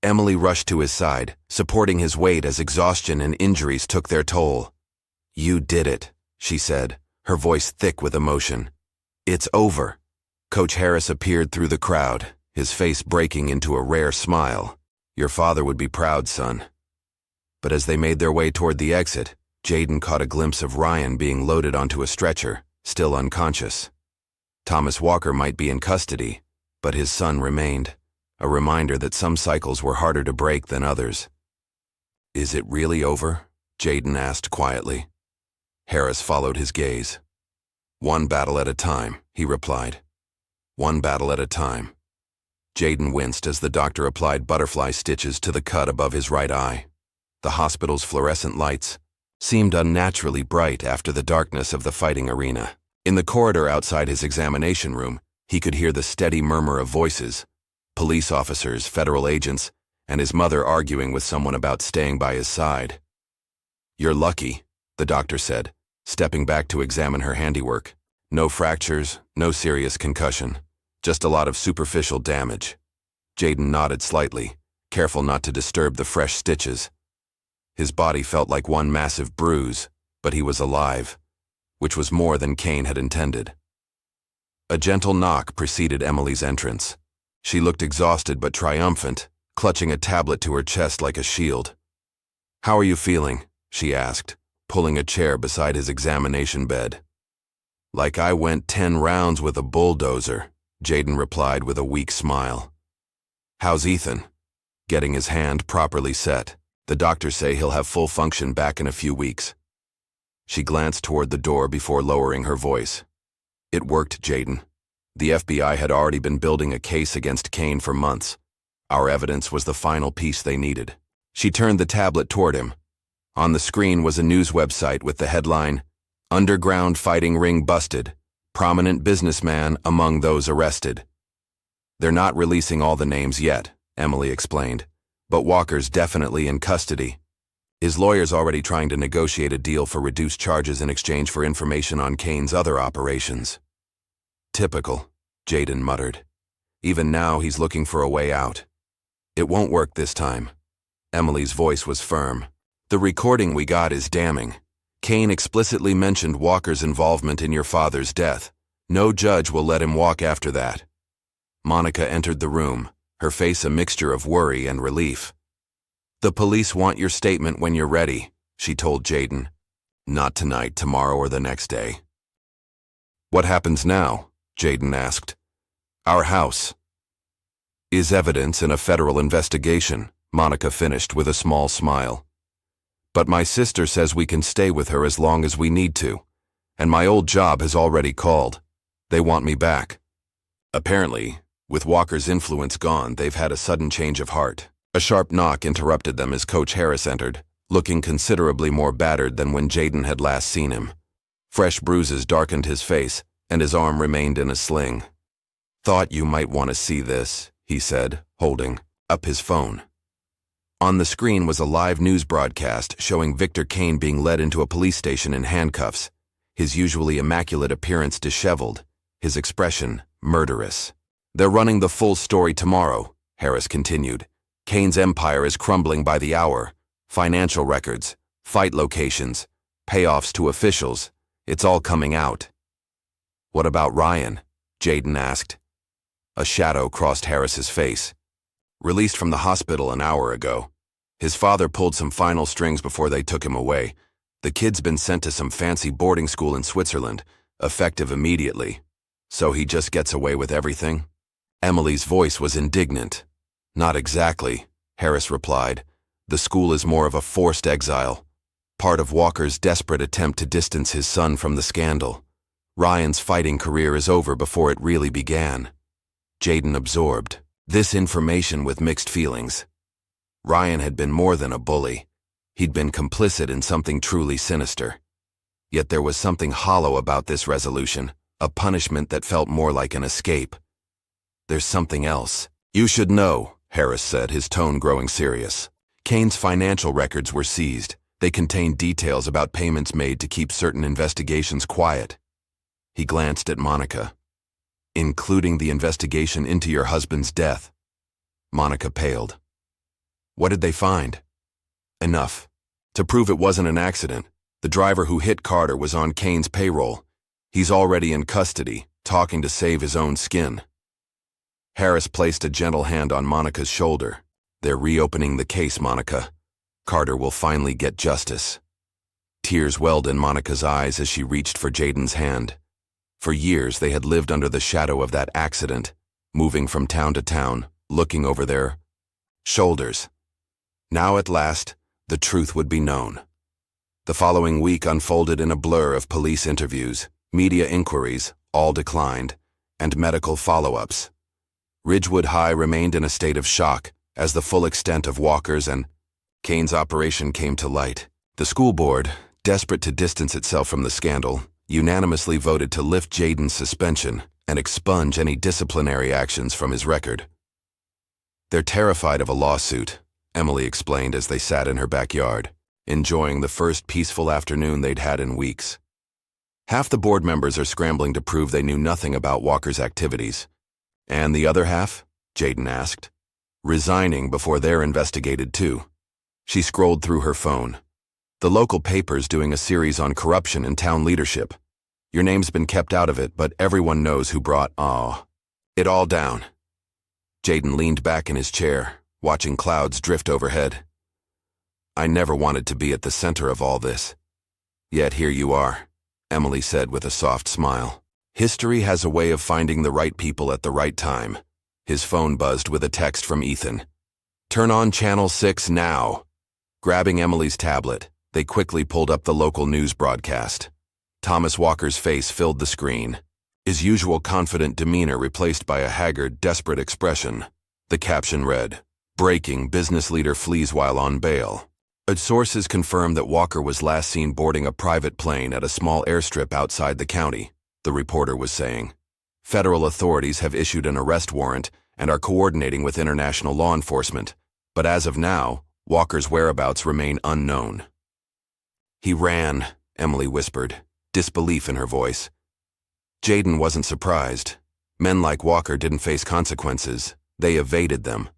Emily rushed to his side, supporting his weight as exhaustion and injuries took their toll. "You did it," she said, her voice thick with emotion. "It's over." Coach Harris appeared through the crowd, his face breaking into a rare smile. "Your father would be proud, son." But as they made their way toward the exit, Jayden caught a glimpse of Ryan being loaded onto a stretcher, still unconscious. Thomas Walker might be in custody, but his son remained, a reminder that some cycles were harder to break than others. "Is it really over?" Jayden asked quietly. Harris followed his gaze. "One battle at a time," he replied. "One battle at a time." Jayden winced as the doctor applied butterfly stitches to the cut above his right eye. The hospital's fluorescent lights seemed unnaturally bright after the darkness of the fighting arena. In the corridor outside his examination room, he could hear the steady murmur of voices, police officers, federal agents, and his mother arguing with someone about staying by his side. "You're lucky," the doctor said, stepping back to examine her handiwork. "No fractures, no serious concussion, just a lot of superficial damage." Jayden nodded slightly, careful not to disturb the fresh stitches. His body felt like one massive bruise, but he was alive, which was more than Kane had intended. A gentle knock preceded Emily's entrance. She looked exhausted but triumphant, clutching a tablet to her chest like a shield. "How are you feeling?" she asked, pulling a chair beside his examination bed. "Like I went 10 rounds with a bulldozer," Jayden replied with a weak smile. "How's Ethan?" Getting his hand properly set. "The doctors say he'll have full function back in a few weeks." She glanced toward the door before lowering her voice. "It worked, Jayden. The FBI had already been building a case against Kane for months. Our evidence was the final piece they needed." She turned the tablet toward him. On the screen was a news website with the headline, "Underground Fighting Ring Busted. Prominent Businessman Among Those Arrested." "They're not releasing all the names yet," Emily explained, "but Walker's definitely in custody. His lawyer's already trying to negotiate a deal for reduced charges in exchange for information on Kane's other operations." "Typical," Jayden muttered. "Even now he's looking for a way out." "It won't work this time." Emily's voice was firm. The recording we got is damning. Kane explicitly mentioned Walker's involvement in your father's death. No judge will let him walk after that. Monica entered the room, her face a mixture of worry and relief. The police want your statement when you're ready, she told Jayden. Not tonight, tomorrow, or the next day. What happens now? Jayden asked. Our house is evidence in a federal investigation, Monica finished with a small smile. But my sister says we can stay with her as long as we need to, and my old job has already called. They want me back. Apparently, with Walker's influence gone, they've had a sudden change of heart. A sharp knock interrupted them as Coach Harris entered, looking considerably more battered than when Jayden had last seen him. Fresh bruises darkened his face, and his arm remained in a sling. Thought you might want to see this, he said, holding up his phone. On the screen was a live news broadcast showing Victor Kane being led into a police station in handcuffs, his usually immaculate appearance disheveled, his expression murderous. They're running the full story tomorrow, Harris continued. Kane's empire is crumbling by the hour. Financial records, fight locations, payoffs to officials, it's all coming out. What about Ryan? Jayden asked. A shadow crossed Harris's face. Released from the hospital an hour ago. His father pulled some final strings before they took him away. The kid's been sent to some fancy boarding school in Switzerland, effective immediately. So he just gets away with everything? Emily's voice was indignant. Not exactly, Harris replied. The school is more of a forced exile, part of Walker's desperate attempt to distance his son from the scandal. Ryan's fighting career is over before it really began. Jayden absorbed this information with mixed feelings. Ryan had been more than a bully. He'd been complicit in something truly sinister. Yet there was something hollow about this resolution, a punishment that felt more like an escape. There's something else. You should know, Harris said, his tone growing serious. Kane's financial records were seized. They contained details about payments made to keep certain investigations quiet. He glanced at Monica. Including the investigation into your husband's death. Monica paled. What did they find? Enough. To prove it wasn't an accident. The driver who hit Carter was on Kane's payroll. He's already in custody, talking to save his own skin. Harris placed a gentle hand on Monica's shoulder. They're reopening the case, Monica. Carter will finally get justice. Tears welled in Monica's eyes as she reached for Jayden's hand. For years they had lived under the shadow of that accident, moving from town to town, looking over their shoulders. Now at last, the truth would be known. The following week unfolded in a blur of police interviews, media inquiries, all declined, and medical follow-ups. Ridgewood High remained in a state of shock as the full extent of Walker's and Kane's operation came to light. The school board, desperate to distance itself from the scandal, unanimously voted to lift Jayden's suspension and expunge any disciplinary actions from his record. They're terrified of a lawsuit, Emily explained as they sat in her backyard, enjoying the first peaceful afternoon they'd had in weeks. Half the board members are scrambling to prove they knew nothing about Walker's activities. And the other half? Jayden asked. Resigning before they're investigated too. She scrolled through her phone. The local paper's doing a series on corruption and town leadership. Your name's been kept out of it, but everyone knows who brought it all down. Jayden leaned back in his chair, watching clouds drift overhead. I never wanted to be at the center of all this. Yet here you are, Emily said with a soft smile. History has a way of finding the right people at the right time. His phone buzzed with a text from Ethan. Turn on Channel 6 now. Grabbing Emily's tablet, they quickly pulled up the local news broadcast. Thomas Walker's face filled the screen, his usual confident demeanor replaced by a haggard, desperate expression. The caption read, Breaking, business leader flees while on bail. Sources confirmed that Walker was last seen boarding a private plane at a small airstrip outside the county, the reporter was saying. Federal authorities have issued an arrest warrant and are coordinating with international law enforcement, but as of now, Walker's whereabouts remain unknown. He ran, Emily whispered, disbelief in her voice. Jayden wasn't surprised. Men like Walker didn't face consequences. They evaded them.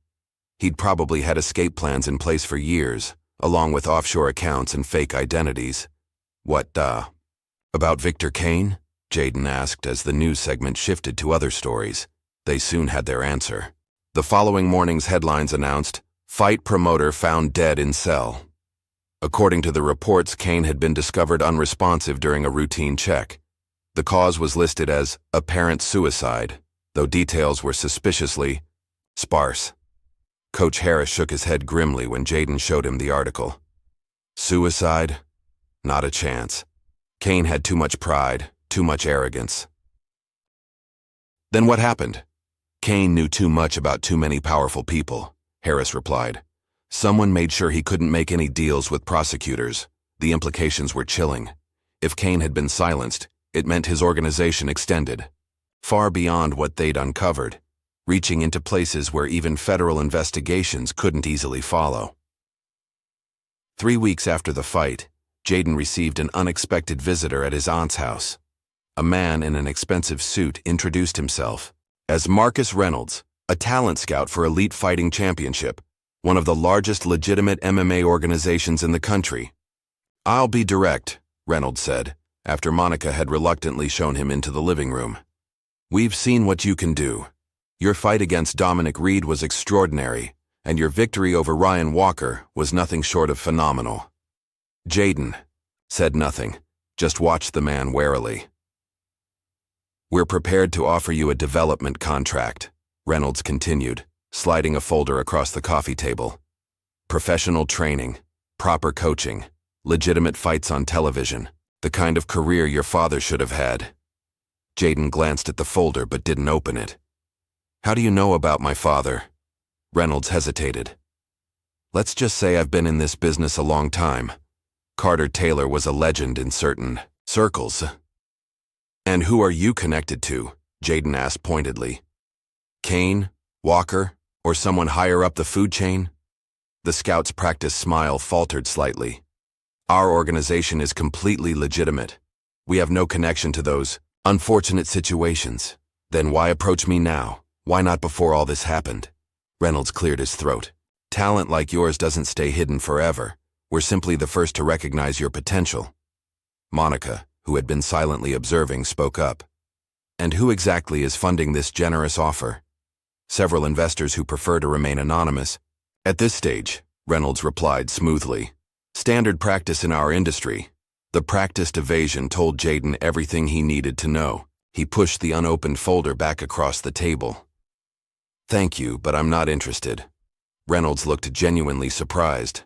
He'd probably had escape plans in place for years, along with offshore accounts and fake identities. What, about Victor Kane? Jaden asked as the news segment shifted to other stories. They soon had their answer. The following morning's headlines announced, "Fight promoter found dead in cell." According to the reports, Kane had been discovered unresponsive during a routine check. The cause was listed as apparent suicide, though details were suspiciously sparse. Coach Harris shook his head grimly when Jaden showed him the article. Suicide? Not a chance. Kane had too much pride, too much arrogance. Then what happened? Kane knew too much about too many powerful people, Harris replied. Someone made sure he couldn't make any deals with prosecutors. The implications were chilling. If Kane had been silenced, it meant his organization extended far beyond what they'd uncovered, reaching into places where even federal investigations couldn't easily follow. 3 weeks after the fight, Jaden received an unexpected visitor at his aunt's house. A man in an expensive suit introduced himself as Marcus Reynolds, a talent scout for Elite Fighting Championship, one of the largest legitimate MMA organizations in the country. "I'll be direct," Reynolds said, after Monica had reluctantly shown him into the living room. "We've seen what you can do. Your fight against Dominic Reed was extraordinary, and your victory over Ryan Walker was nothing short of phenomenal." Jaden said nothing, just watched the man warily. "We're prepared to offer you a development contract," Reynolds continued, sliding a folder across the coffee table. "Professional training, proper coaching, legitimate fights on television, the kind of career your father should have had." Jaden glanced at the folder but didn't open it. "How do you know about my father?" Reynolds hesitated. "Let's just say I've been in this business a long time. Carter Taylor was a legend in certain circles." "And who are you connected to?" Jaden asked pointedly. "Kane, Walker, or someone higher up the food chain?" The scout's practiced smile faltered slightly. "Our organization is completely legitimate. We have no connection to those unfortunate situations. Then why approach me now? Why not before all this happened?" Reynolds cleared his throat. "Talent like yours doesn't stay hidden forever. We're simply the first to recognize your potential." Monica, who had been silently observing, spoke up. "And who exactly is funding this generous offer?" "Several investors who prefer to remain anonymous." "At this stage," Reynolds replied smoothly. "Standard practice in our industry." The practiced evasion told Jaden everything he needed to know. He pushed the unopened folder back across the table. "Thank you, but I'm not interested." Reynolds looked genuinely surprised.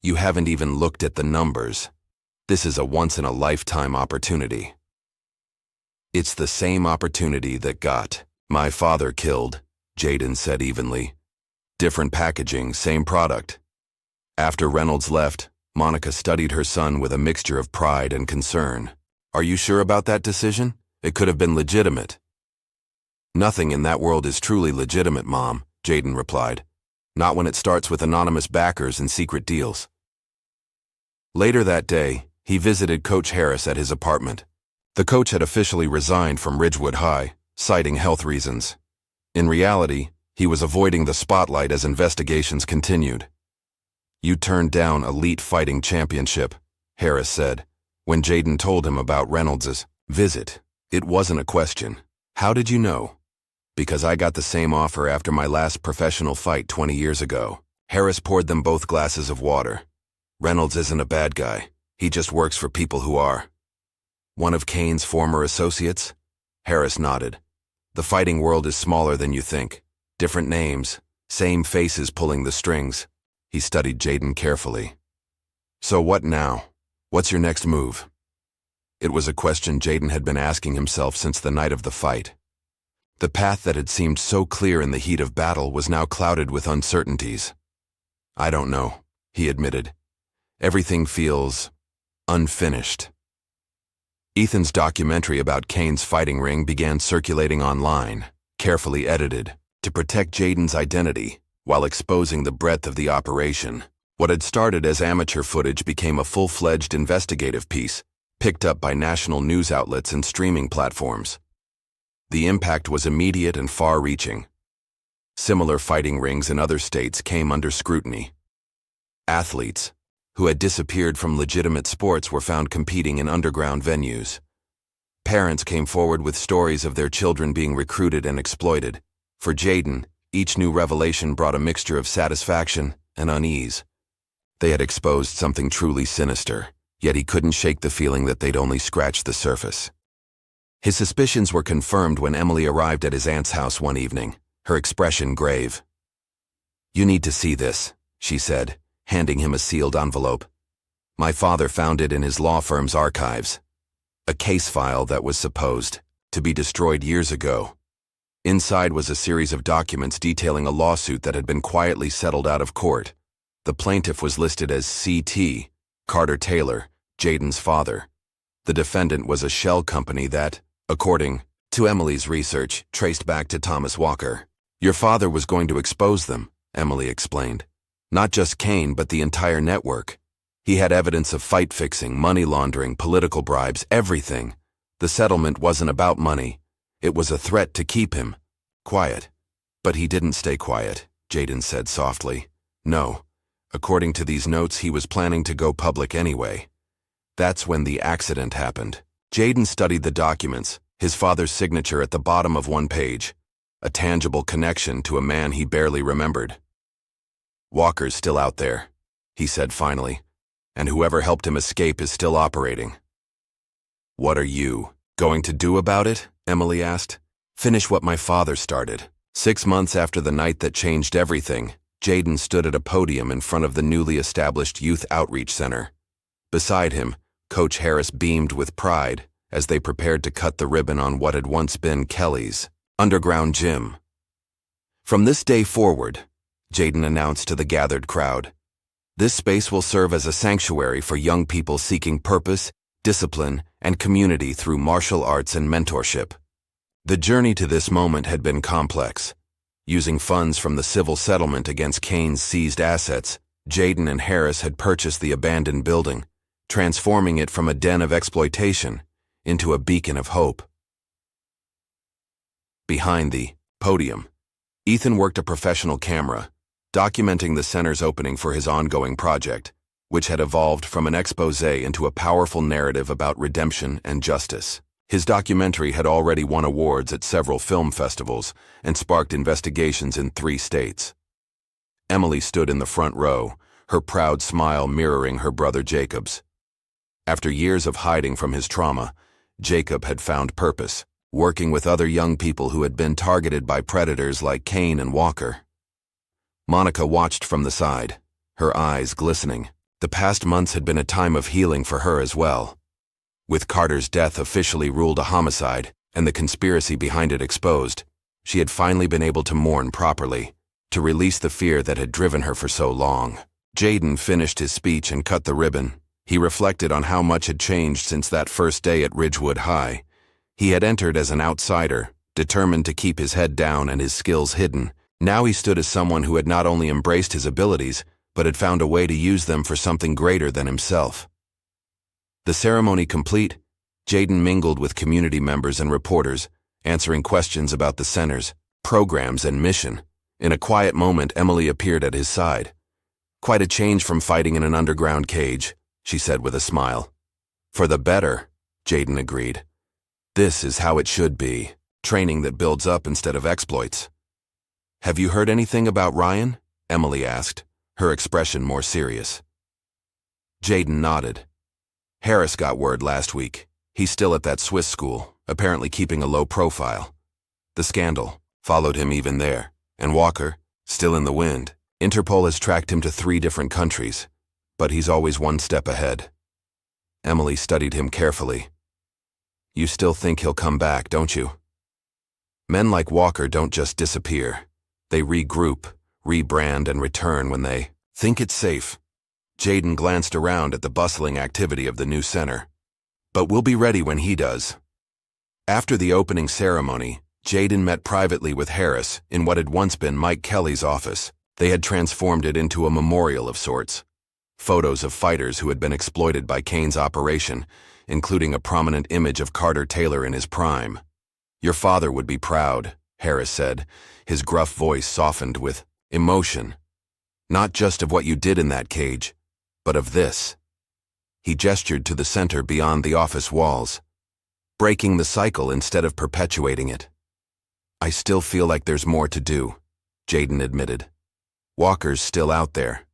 "You haven't even looked at the numbers. This is a once-in-a-lifetime opportunity." "It's the same opportunity that got my father killed," Jaden said evenly. "Different packaging, same product." After Reynolds left, Monica studied her son with a mixture of pride and concern. "Are you sure about that decision? It could have been legitimate." "Nothing in that world is truly legitimate, Mom," Jaden replied. "Not when it starts with anonymous backers and secret deals." Later that day, he visited Coach Harris at his apartment. The coach had officially resigned from Ridgewood High, citing health reasons. In reality, he was avoiding the spotlight as investigations continued. "You turned down Elite Fighting Championship," Harris said, when Jaden told him about Reynolds' visit. "It wasn't a question. How did you know?" "Because I got the same offer after my last professional fight 20 years ago." Harris poured them both glasses of water. "Reynolds isn't a bad guy. He just works for people who are." "One of Kane's former associates?" Harris nodded. "The fighting world is smaller than you think. Different names, same faces pulling the strings." He studied Jaden carefully. "So what now? What's your next move?" It was a question Jaden had been asking himself since the night of the fight. The path that had seemed so clear in the heat of battle was now clouded with uncertainties. "I don't know," he admitted. "Everything feels unfinished." Ethan's documentary about Kane's fighting ring began circulating online, carefully edited, to protect Jaden's identity while exposing the breadth of the operation. What had started as amateur footage became a full-fledged investigative piece, picked up by national news outlets and streaming platforms. The impact was immediate and far-reaching. Similar fighting rings in other states came under scrutiny. Athletes, who had disappeared from legitimate sports, were found competing in underground venues. Parents came forward with stories of their children being recruited and exploited. For Jayden, each new revelation brought a mixture of satisfaction and unease. They had exposed something truly sinister, yet he couldn't shake the feeling that they'd only scratched the surface. His suspicions were confirmed when Emily arrived at his aunt's house one evening, her expression grave. "You need to see this," she said, handing him a sealed envelope. "My father found it in his law firm's archives. A case file that was supposed to be destroyed years ago. Inside was a series of documents detailing a lawsuit that had been quietly settled out of court. The plaintiff was listed as C.T., Carter Taylor, Jayden's father. The defendant was a shell company that, according to Emily's research, traced back to Thomas Walker. Your father was going to expose them," Emily explained. "Not just Kane, but the entire network. He had evidence of fight fixing, money laundering, political bribes, everything. The settlement wasn't about money. It was a threat to keep him quiet." "But he didn't stay quiet," Jayden said softly. "No. According to these notes, he was planning to go public anyway. That's when the accident happened." Jayden studied the documents, his father's signature at the bottom of one page, a tangible connection to a man he barely remembered. "Walker's still out there," he said finally, "and whoever helped him escape is still operating." "What are you going to do about it?" Emily asked. "Finish what my father started." 6 months after the night that changed everything, Jayden stood at a podium in front of the newly established Youth Outreach Center. Beside him, Coach Harris beamed with pride as they prepared to cut the ribbon on what had once been Kelly's underground gym. "From this day forward," Jayden announced to the gathered crowd, "this space will serve as a sanctuary for young people seeking purpose, discipline, and community through martial arts and mentorship." The journey to this moment had been complex. Using funds from the civil settlement against Kane's seized assets, Jayden and Harris had purchased the abandoned building, transforming it from a den of exploitation into a beacon of hope. Behind the podium, Ethan worked a professional camera, documenting the center's opening for his ongoing project, which had evolved from an exposé into a powerful narrative about redemption and justice. His documentary had already won awards at several film festivals and sparked investigations in 3 states. Emily stood in the front row, her proud smile mirroring her brother Jacob's. After years of hiding from his trauma, Jacob had found purpose, working with other young people who had been targeted by predators like Kane and Walker. Monica watched from the side, her eyes glistening. The past months had been a time of healing for her as well. With Carter's death officially ruled a homicide and the conspiracy behind it exposed, she had finally been able to mourn properly, to release the fear that had driven her for so long. Jayden finished his speech and cut the ribbon. He reflected on how much had changed since that first day at Ridgewood High. He had entered as an outsider, determined to keep his head down and his skills hidden. Now he stood as someone who had not only embraced his abilities, but had found a way to use them for something greater than himself. The ceremony complete, Jayden mingled with community members and reporters, answering questions about the centers, programs, and mission. In a quiet moment, Emily appeared at his side. "Quite a change from fighting in an underground cage," she said with a smile. "For the better," Jayden agreed. "This is how it should be, training that builds up instead of exploits." "Have you heard anything about Ryan?" Emily asked, her expression more serious. Jayden nodded. "Harris got word last week. He's still at that Swiss school, apparently keeping a low profile. The scandal followed him even there, and Walker, still in the wind. Interpol has tracked him to 3 different countries, but he's always one step ahead." Emily studied him carefully. "You still think he'll come back, don't you?" "Men like Walker don't just disappear. They regroup, rebrand, and return when they think it's safe." Jayden glanced around at the bustling activity of the new center. "But we'll be ready when he does." After the opening ceremony, Jayden met privately with Harris in what had once been Mike Kelly's office. They had transformed it into a memorial of sorts. Photos of fighters who had been exploited by Kane's operation, including a prominent image of Carter Taylor in his prime. "Your father would be proud," Harris said, his gruff voice softened with emotion. Not just of what you did in that cage, but of this. He gestured to the center beyond the office walls, breaking the cycle instead of perpetuating it. I still feel like there's more to do, Jaden admitted. Walker's still out there,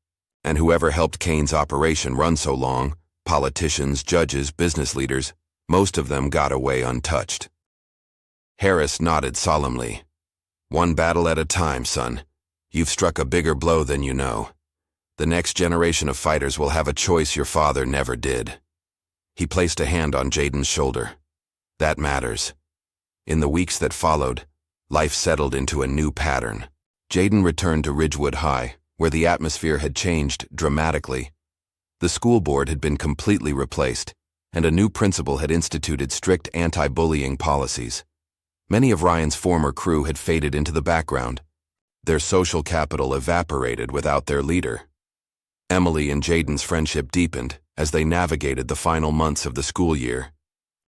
and whoever helped Kane's operation run so long, politicians, judges, business leaders, most of them got away untouched. Harris nodded solemnly. One battle at a time, son. You've struck a bigger blow than you know. The next generation of fighters will have a choice your father never did. He placed a hand on Jaden's shoulder. That matters. In the weeks that followed, life settled into a new pattern. Jaden returned to Ridgewood High, where the atmosphere had changed dramatically. The school board had been completely replaced, and a new principal had instituted strict anti-bullying policies. Many of Ryan's former crew had faded into the background. Their social capital evaporated without their leader. Emily and Jaden's friendship deepened as they navigated the final months of the school year.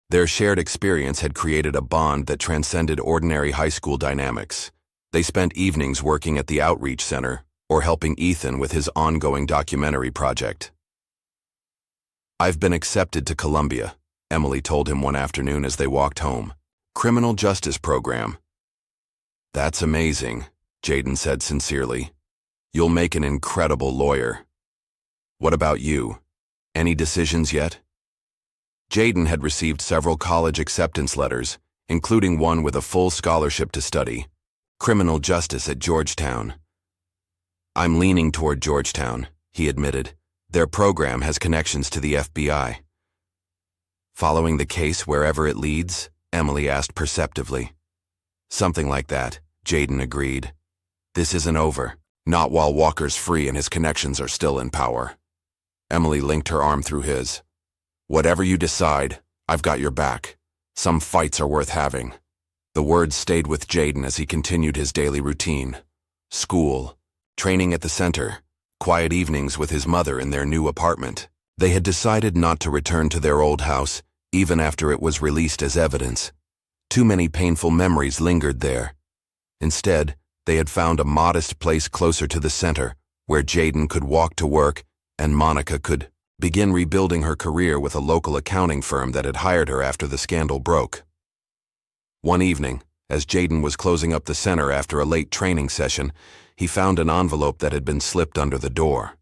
Their shared experience had created a bond that transcended ordinary high school dynamics. They spent evenings working at the outreach center or helping Ethan with his ongoing documentary project. I've been accepted to Columbia, Emily told him one afternoon as they walked home. Criminal justice program. That's amazing, Jaden said sincerely. You'll make an incredible lawyer. What about you? Any decisions yet? Jaden had received several college acceptance letters, including one with a full scholarship to study criminal justice at Georgetown. I'm leaning toward Georgetown, he admitted. Their program has connections to the FBI. Following the case wherever it leads? Emily asked perceptively. Something like that, Jaden agreed. This isn't over. Not while Walker's free and his connections are still in power. Emily linked her arm through his. Whatever you decide, I've got your back. Some fights are worth having. The words stayed with Jaden as he continued his daily routine. School, training at the center, quiet evenings with his mother in their new apartment. They had decided not to return to their old house, even after it was released as evidence. Too many painful memories lingered there. Instead, they had found a modest place closer to the center, where Jaden could walk to work and Monica could begin rebuilding her career with a local accounting firm that had hired her after the scandal broke. One evening, as Jaden was closing up the center after a late training session, he found an envelope that had been slipped under the door.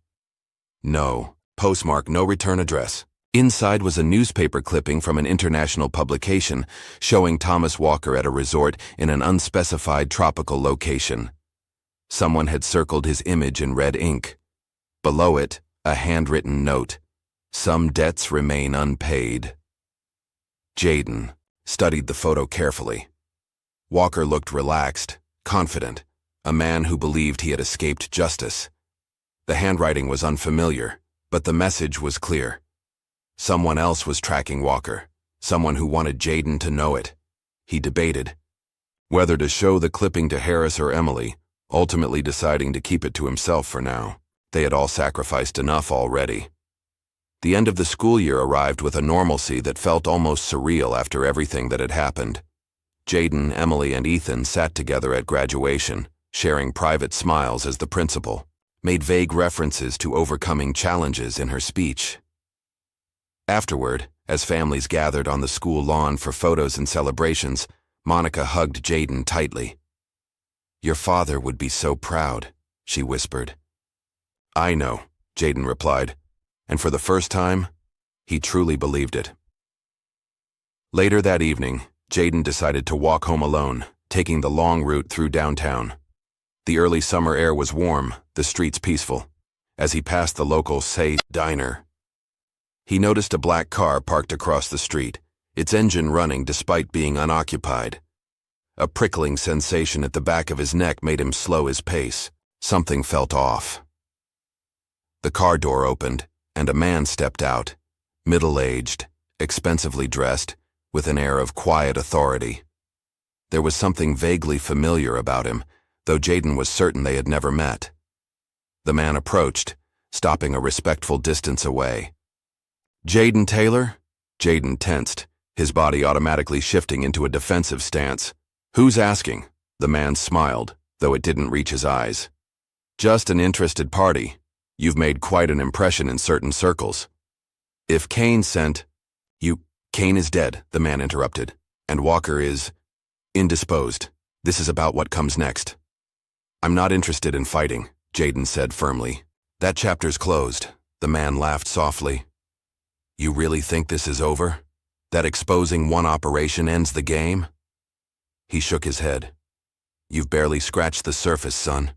No, postmark, no return address. Inside was a newspaper clipping from an international publication showing Thomas Walker at a resort in an unspecified tropical location. Someone had circled his image in red ink. Below it, a handwritten note. Some debts remain unpaid. Jaden studied the photo carefully. Walker looked relaxed, confident, a man who believed he had escaped justice. The handwriting was unfamiliar, but the message was clear. Someone else was tracking Walker, someone who wanted Jaden to know it. He debated whether to show the clipping to Harris or Emily, ultimately deciding to keep it to himself for now. They had all sacrificed enough already. The end of the school year arrived with a normalcy that felt almost surreal after everything that had happened. Jaden, Emily, and Ethan sat together at graduation, sharing private smiles as the principal made vague references to overcoming challenges in her speech. Afterward, as families gathered on the school lawn for photos and celebrations, Monica hugged Jaden tightly. Your father would be so proud, she whispered. I know, Jaden replied, and for the first time, he truly believed it. Later that evening, Jaden decided to walk home alone, taking the long route through downtown. The early summer air was warm, the streets peaceful. As he passed the local Say diner, he noticed a black car parked across the street, its engine running despite being unoccupied. A prickling sensation at the back of his neck made him slow his pace. Something felt off. The car door opened, and a man stepped out, middle-aged, expensively dressed, with an air of quiet authority. There was something vaguely familiar about him, though Jaden was certain they had never met. The man approached, stopping a respectful distance away. Jaden Taylor? Jaden tensed, his body automatically shifting into a defensive stance. Who's asking? The man smiled, though it didn't reach his eyes. Just an interested party. You've made quite an impression in certain circles. If Kane sent you, Kane is dead, the man interrupted, and Walker is indisposed. This is about what comes next. I'm not interested in fighting, Jaden said firmly. That chapter's closed. The man laughed softly. You really think this is over? That exposing one operation ends the game? He shook his head. You've barely scratched the surface, son.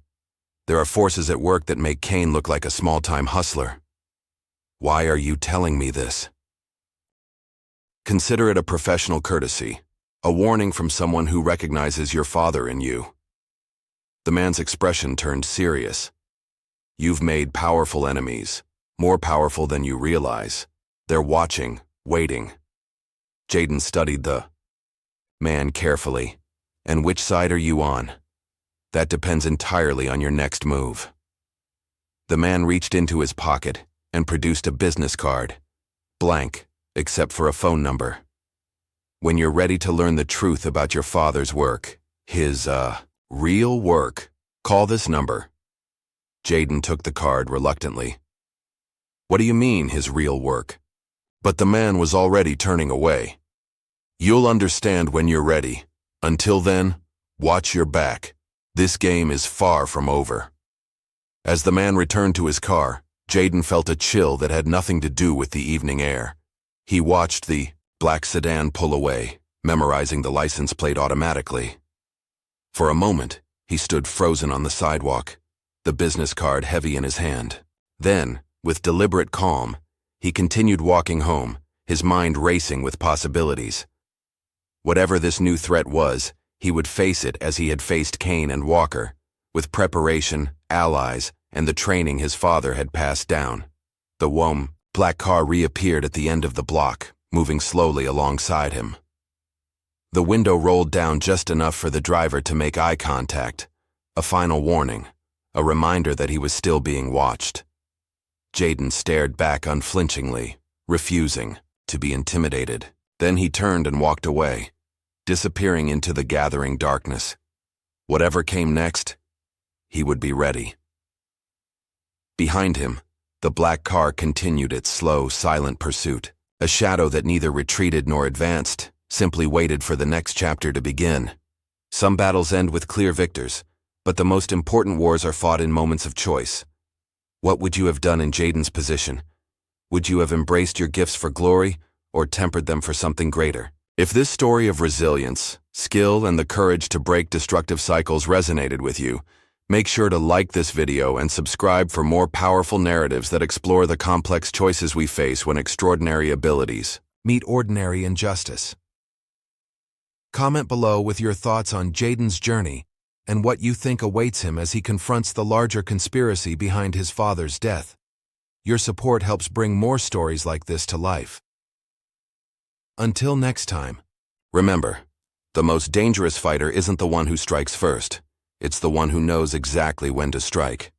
There are forces at work that make Kane look like a small-time hustler. Why are you telling me this? Consider it a professional courtesy, a warning from someone who recognizes your father in you. The man's expression turned serious. You've made powerful enemies, more powerful than you realize. They're watching, waiting. Jaden studied the man carefully. And which side are you on? That depends entirely on your next move. The man reached into his pocket and produced a business card, blank, except for a phone number. When you're ready to learn the truth about your father's work, his, real work, call this number. Jaden took the card reluctantly. What do you mean, his real work? But the man was already turning away. You'll understand when you're ready. Until then, watch your back. This game is far from over. As the man returned to his car, Jaden felt a chill that had nothing to do with the evening air. He watched the black sedan pull away, memorizing the license plate automatically. For a moment, he stood frozen on the sidewalk, the business card heavy in his hand. Then, with deliberate calm, he continued walking home, his mind racing with possibilities. Whatever this new threat was, he would face it as he had faced Kane and Walker, with preparation, allies, and the training his father had passed down. The black car reappeared at the end of the block, moving slowly alongside him. The window rolled down just enough for the driver to make eye contact, a final warning, a reminder that he was still being watched. Jaden stared back unflinchingly, refusing to be intimidated. Then he turned and walked away, disappearing into the gathering darkness. Whatever came next, he would be ready. Behind him, the black car continued its slow, silent pursuit, a shadow that neither retreated nor advanced, simply waited for the next chapter to begin. Some battles end with clear victors, but the most important wars are fought in moments of choice. What would you have done in Jaden's position? Would you have embraced your gifts for glory, or tempered them for something greater? If this story of resilience, skill, and the courage to break destructive cycles resonated with you, make sure to like this video and subscribe for more powerful narratives that explore the complex choices we face when extraordinary abilities meet ordinary injustice. Comment below with your thoughts on Jaden's journey and what you think awaits him as he confronts the larger conspiracy behind his father's death. Your support helps bring more stories like this to life. Until next time, remember, the most dangerous fighter isn't the one who strikes first. It's the one who knows exactly when to strike.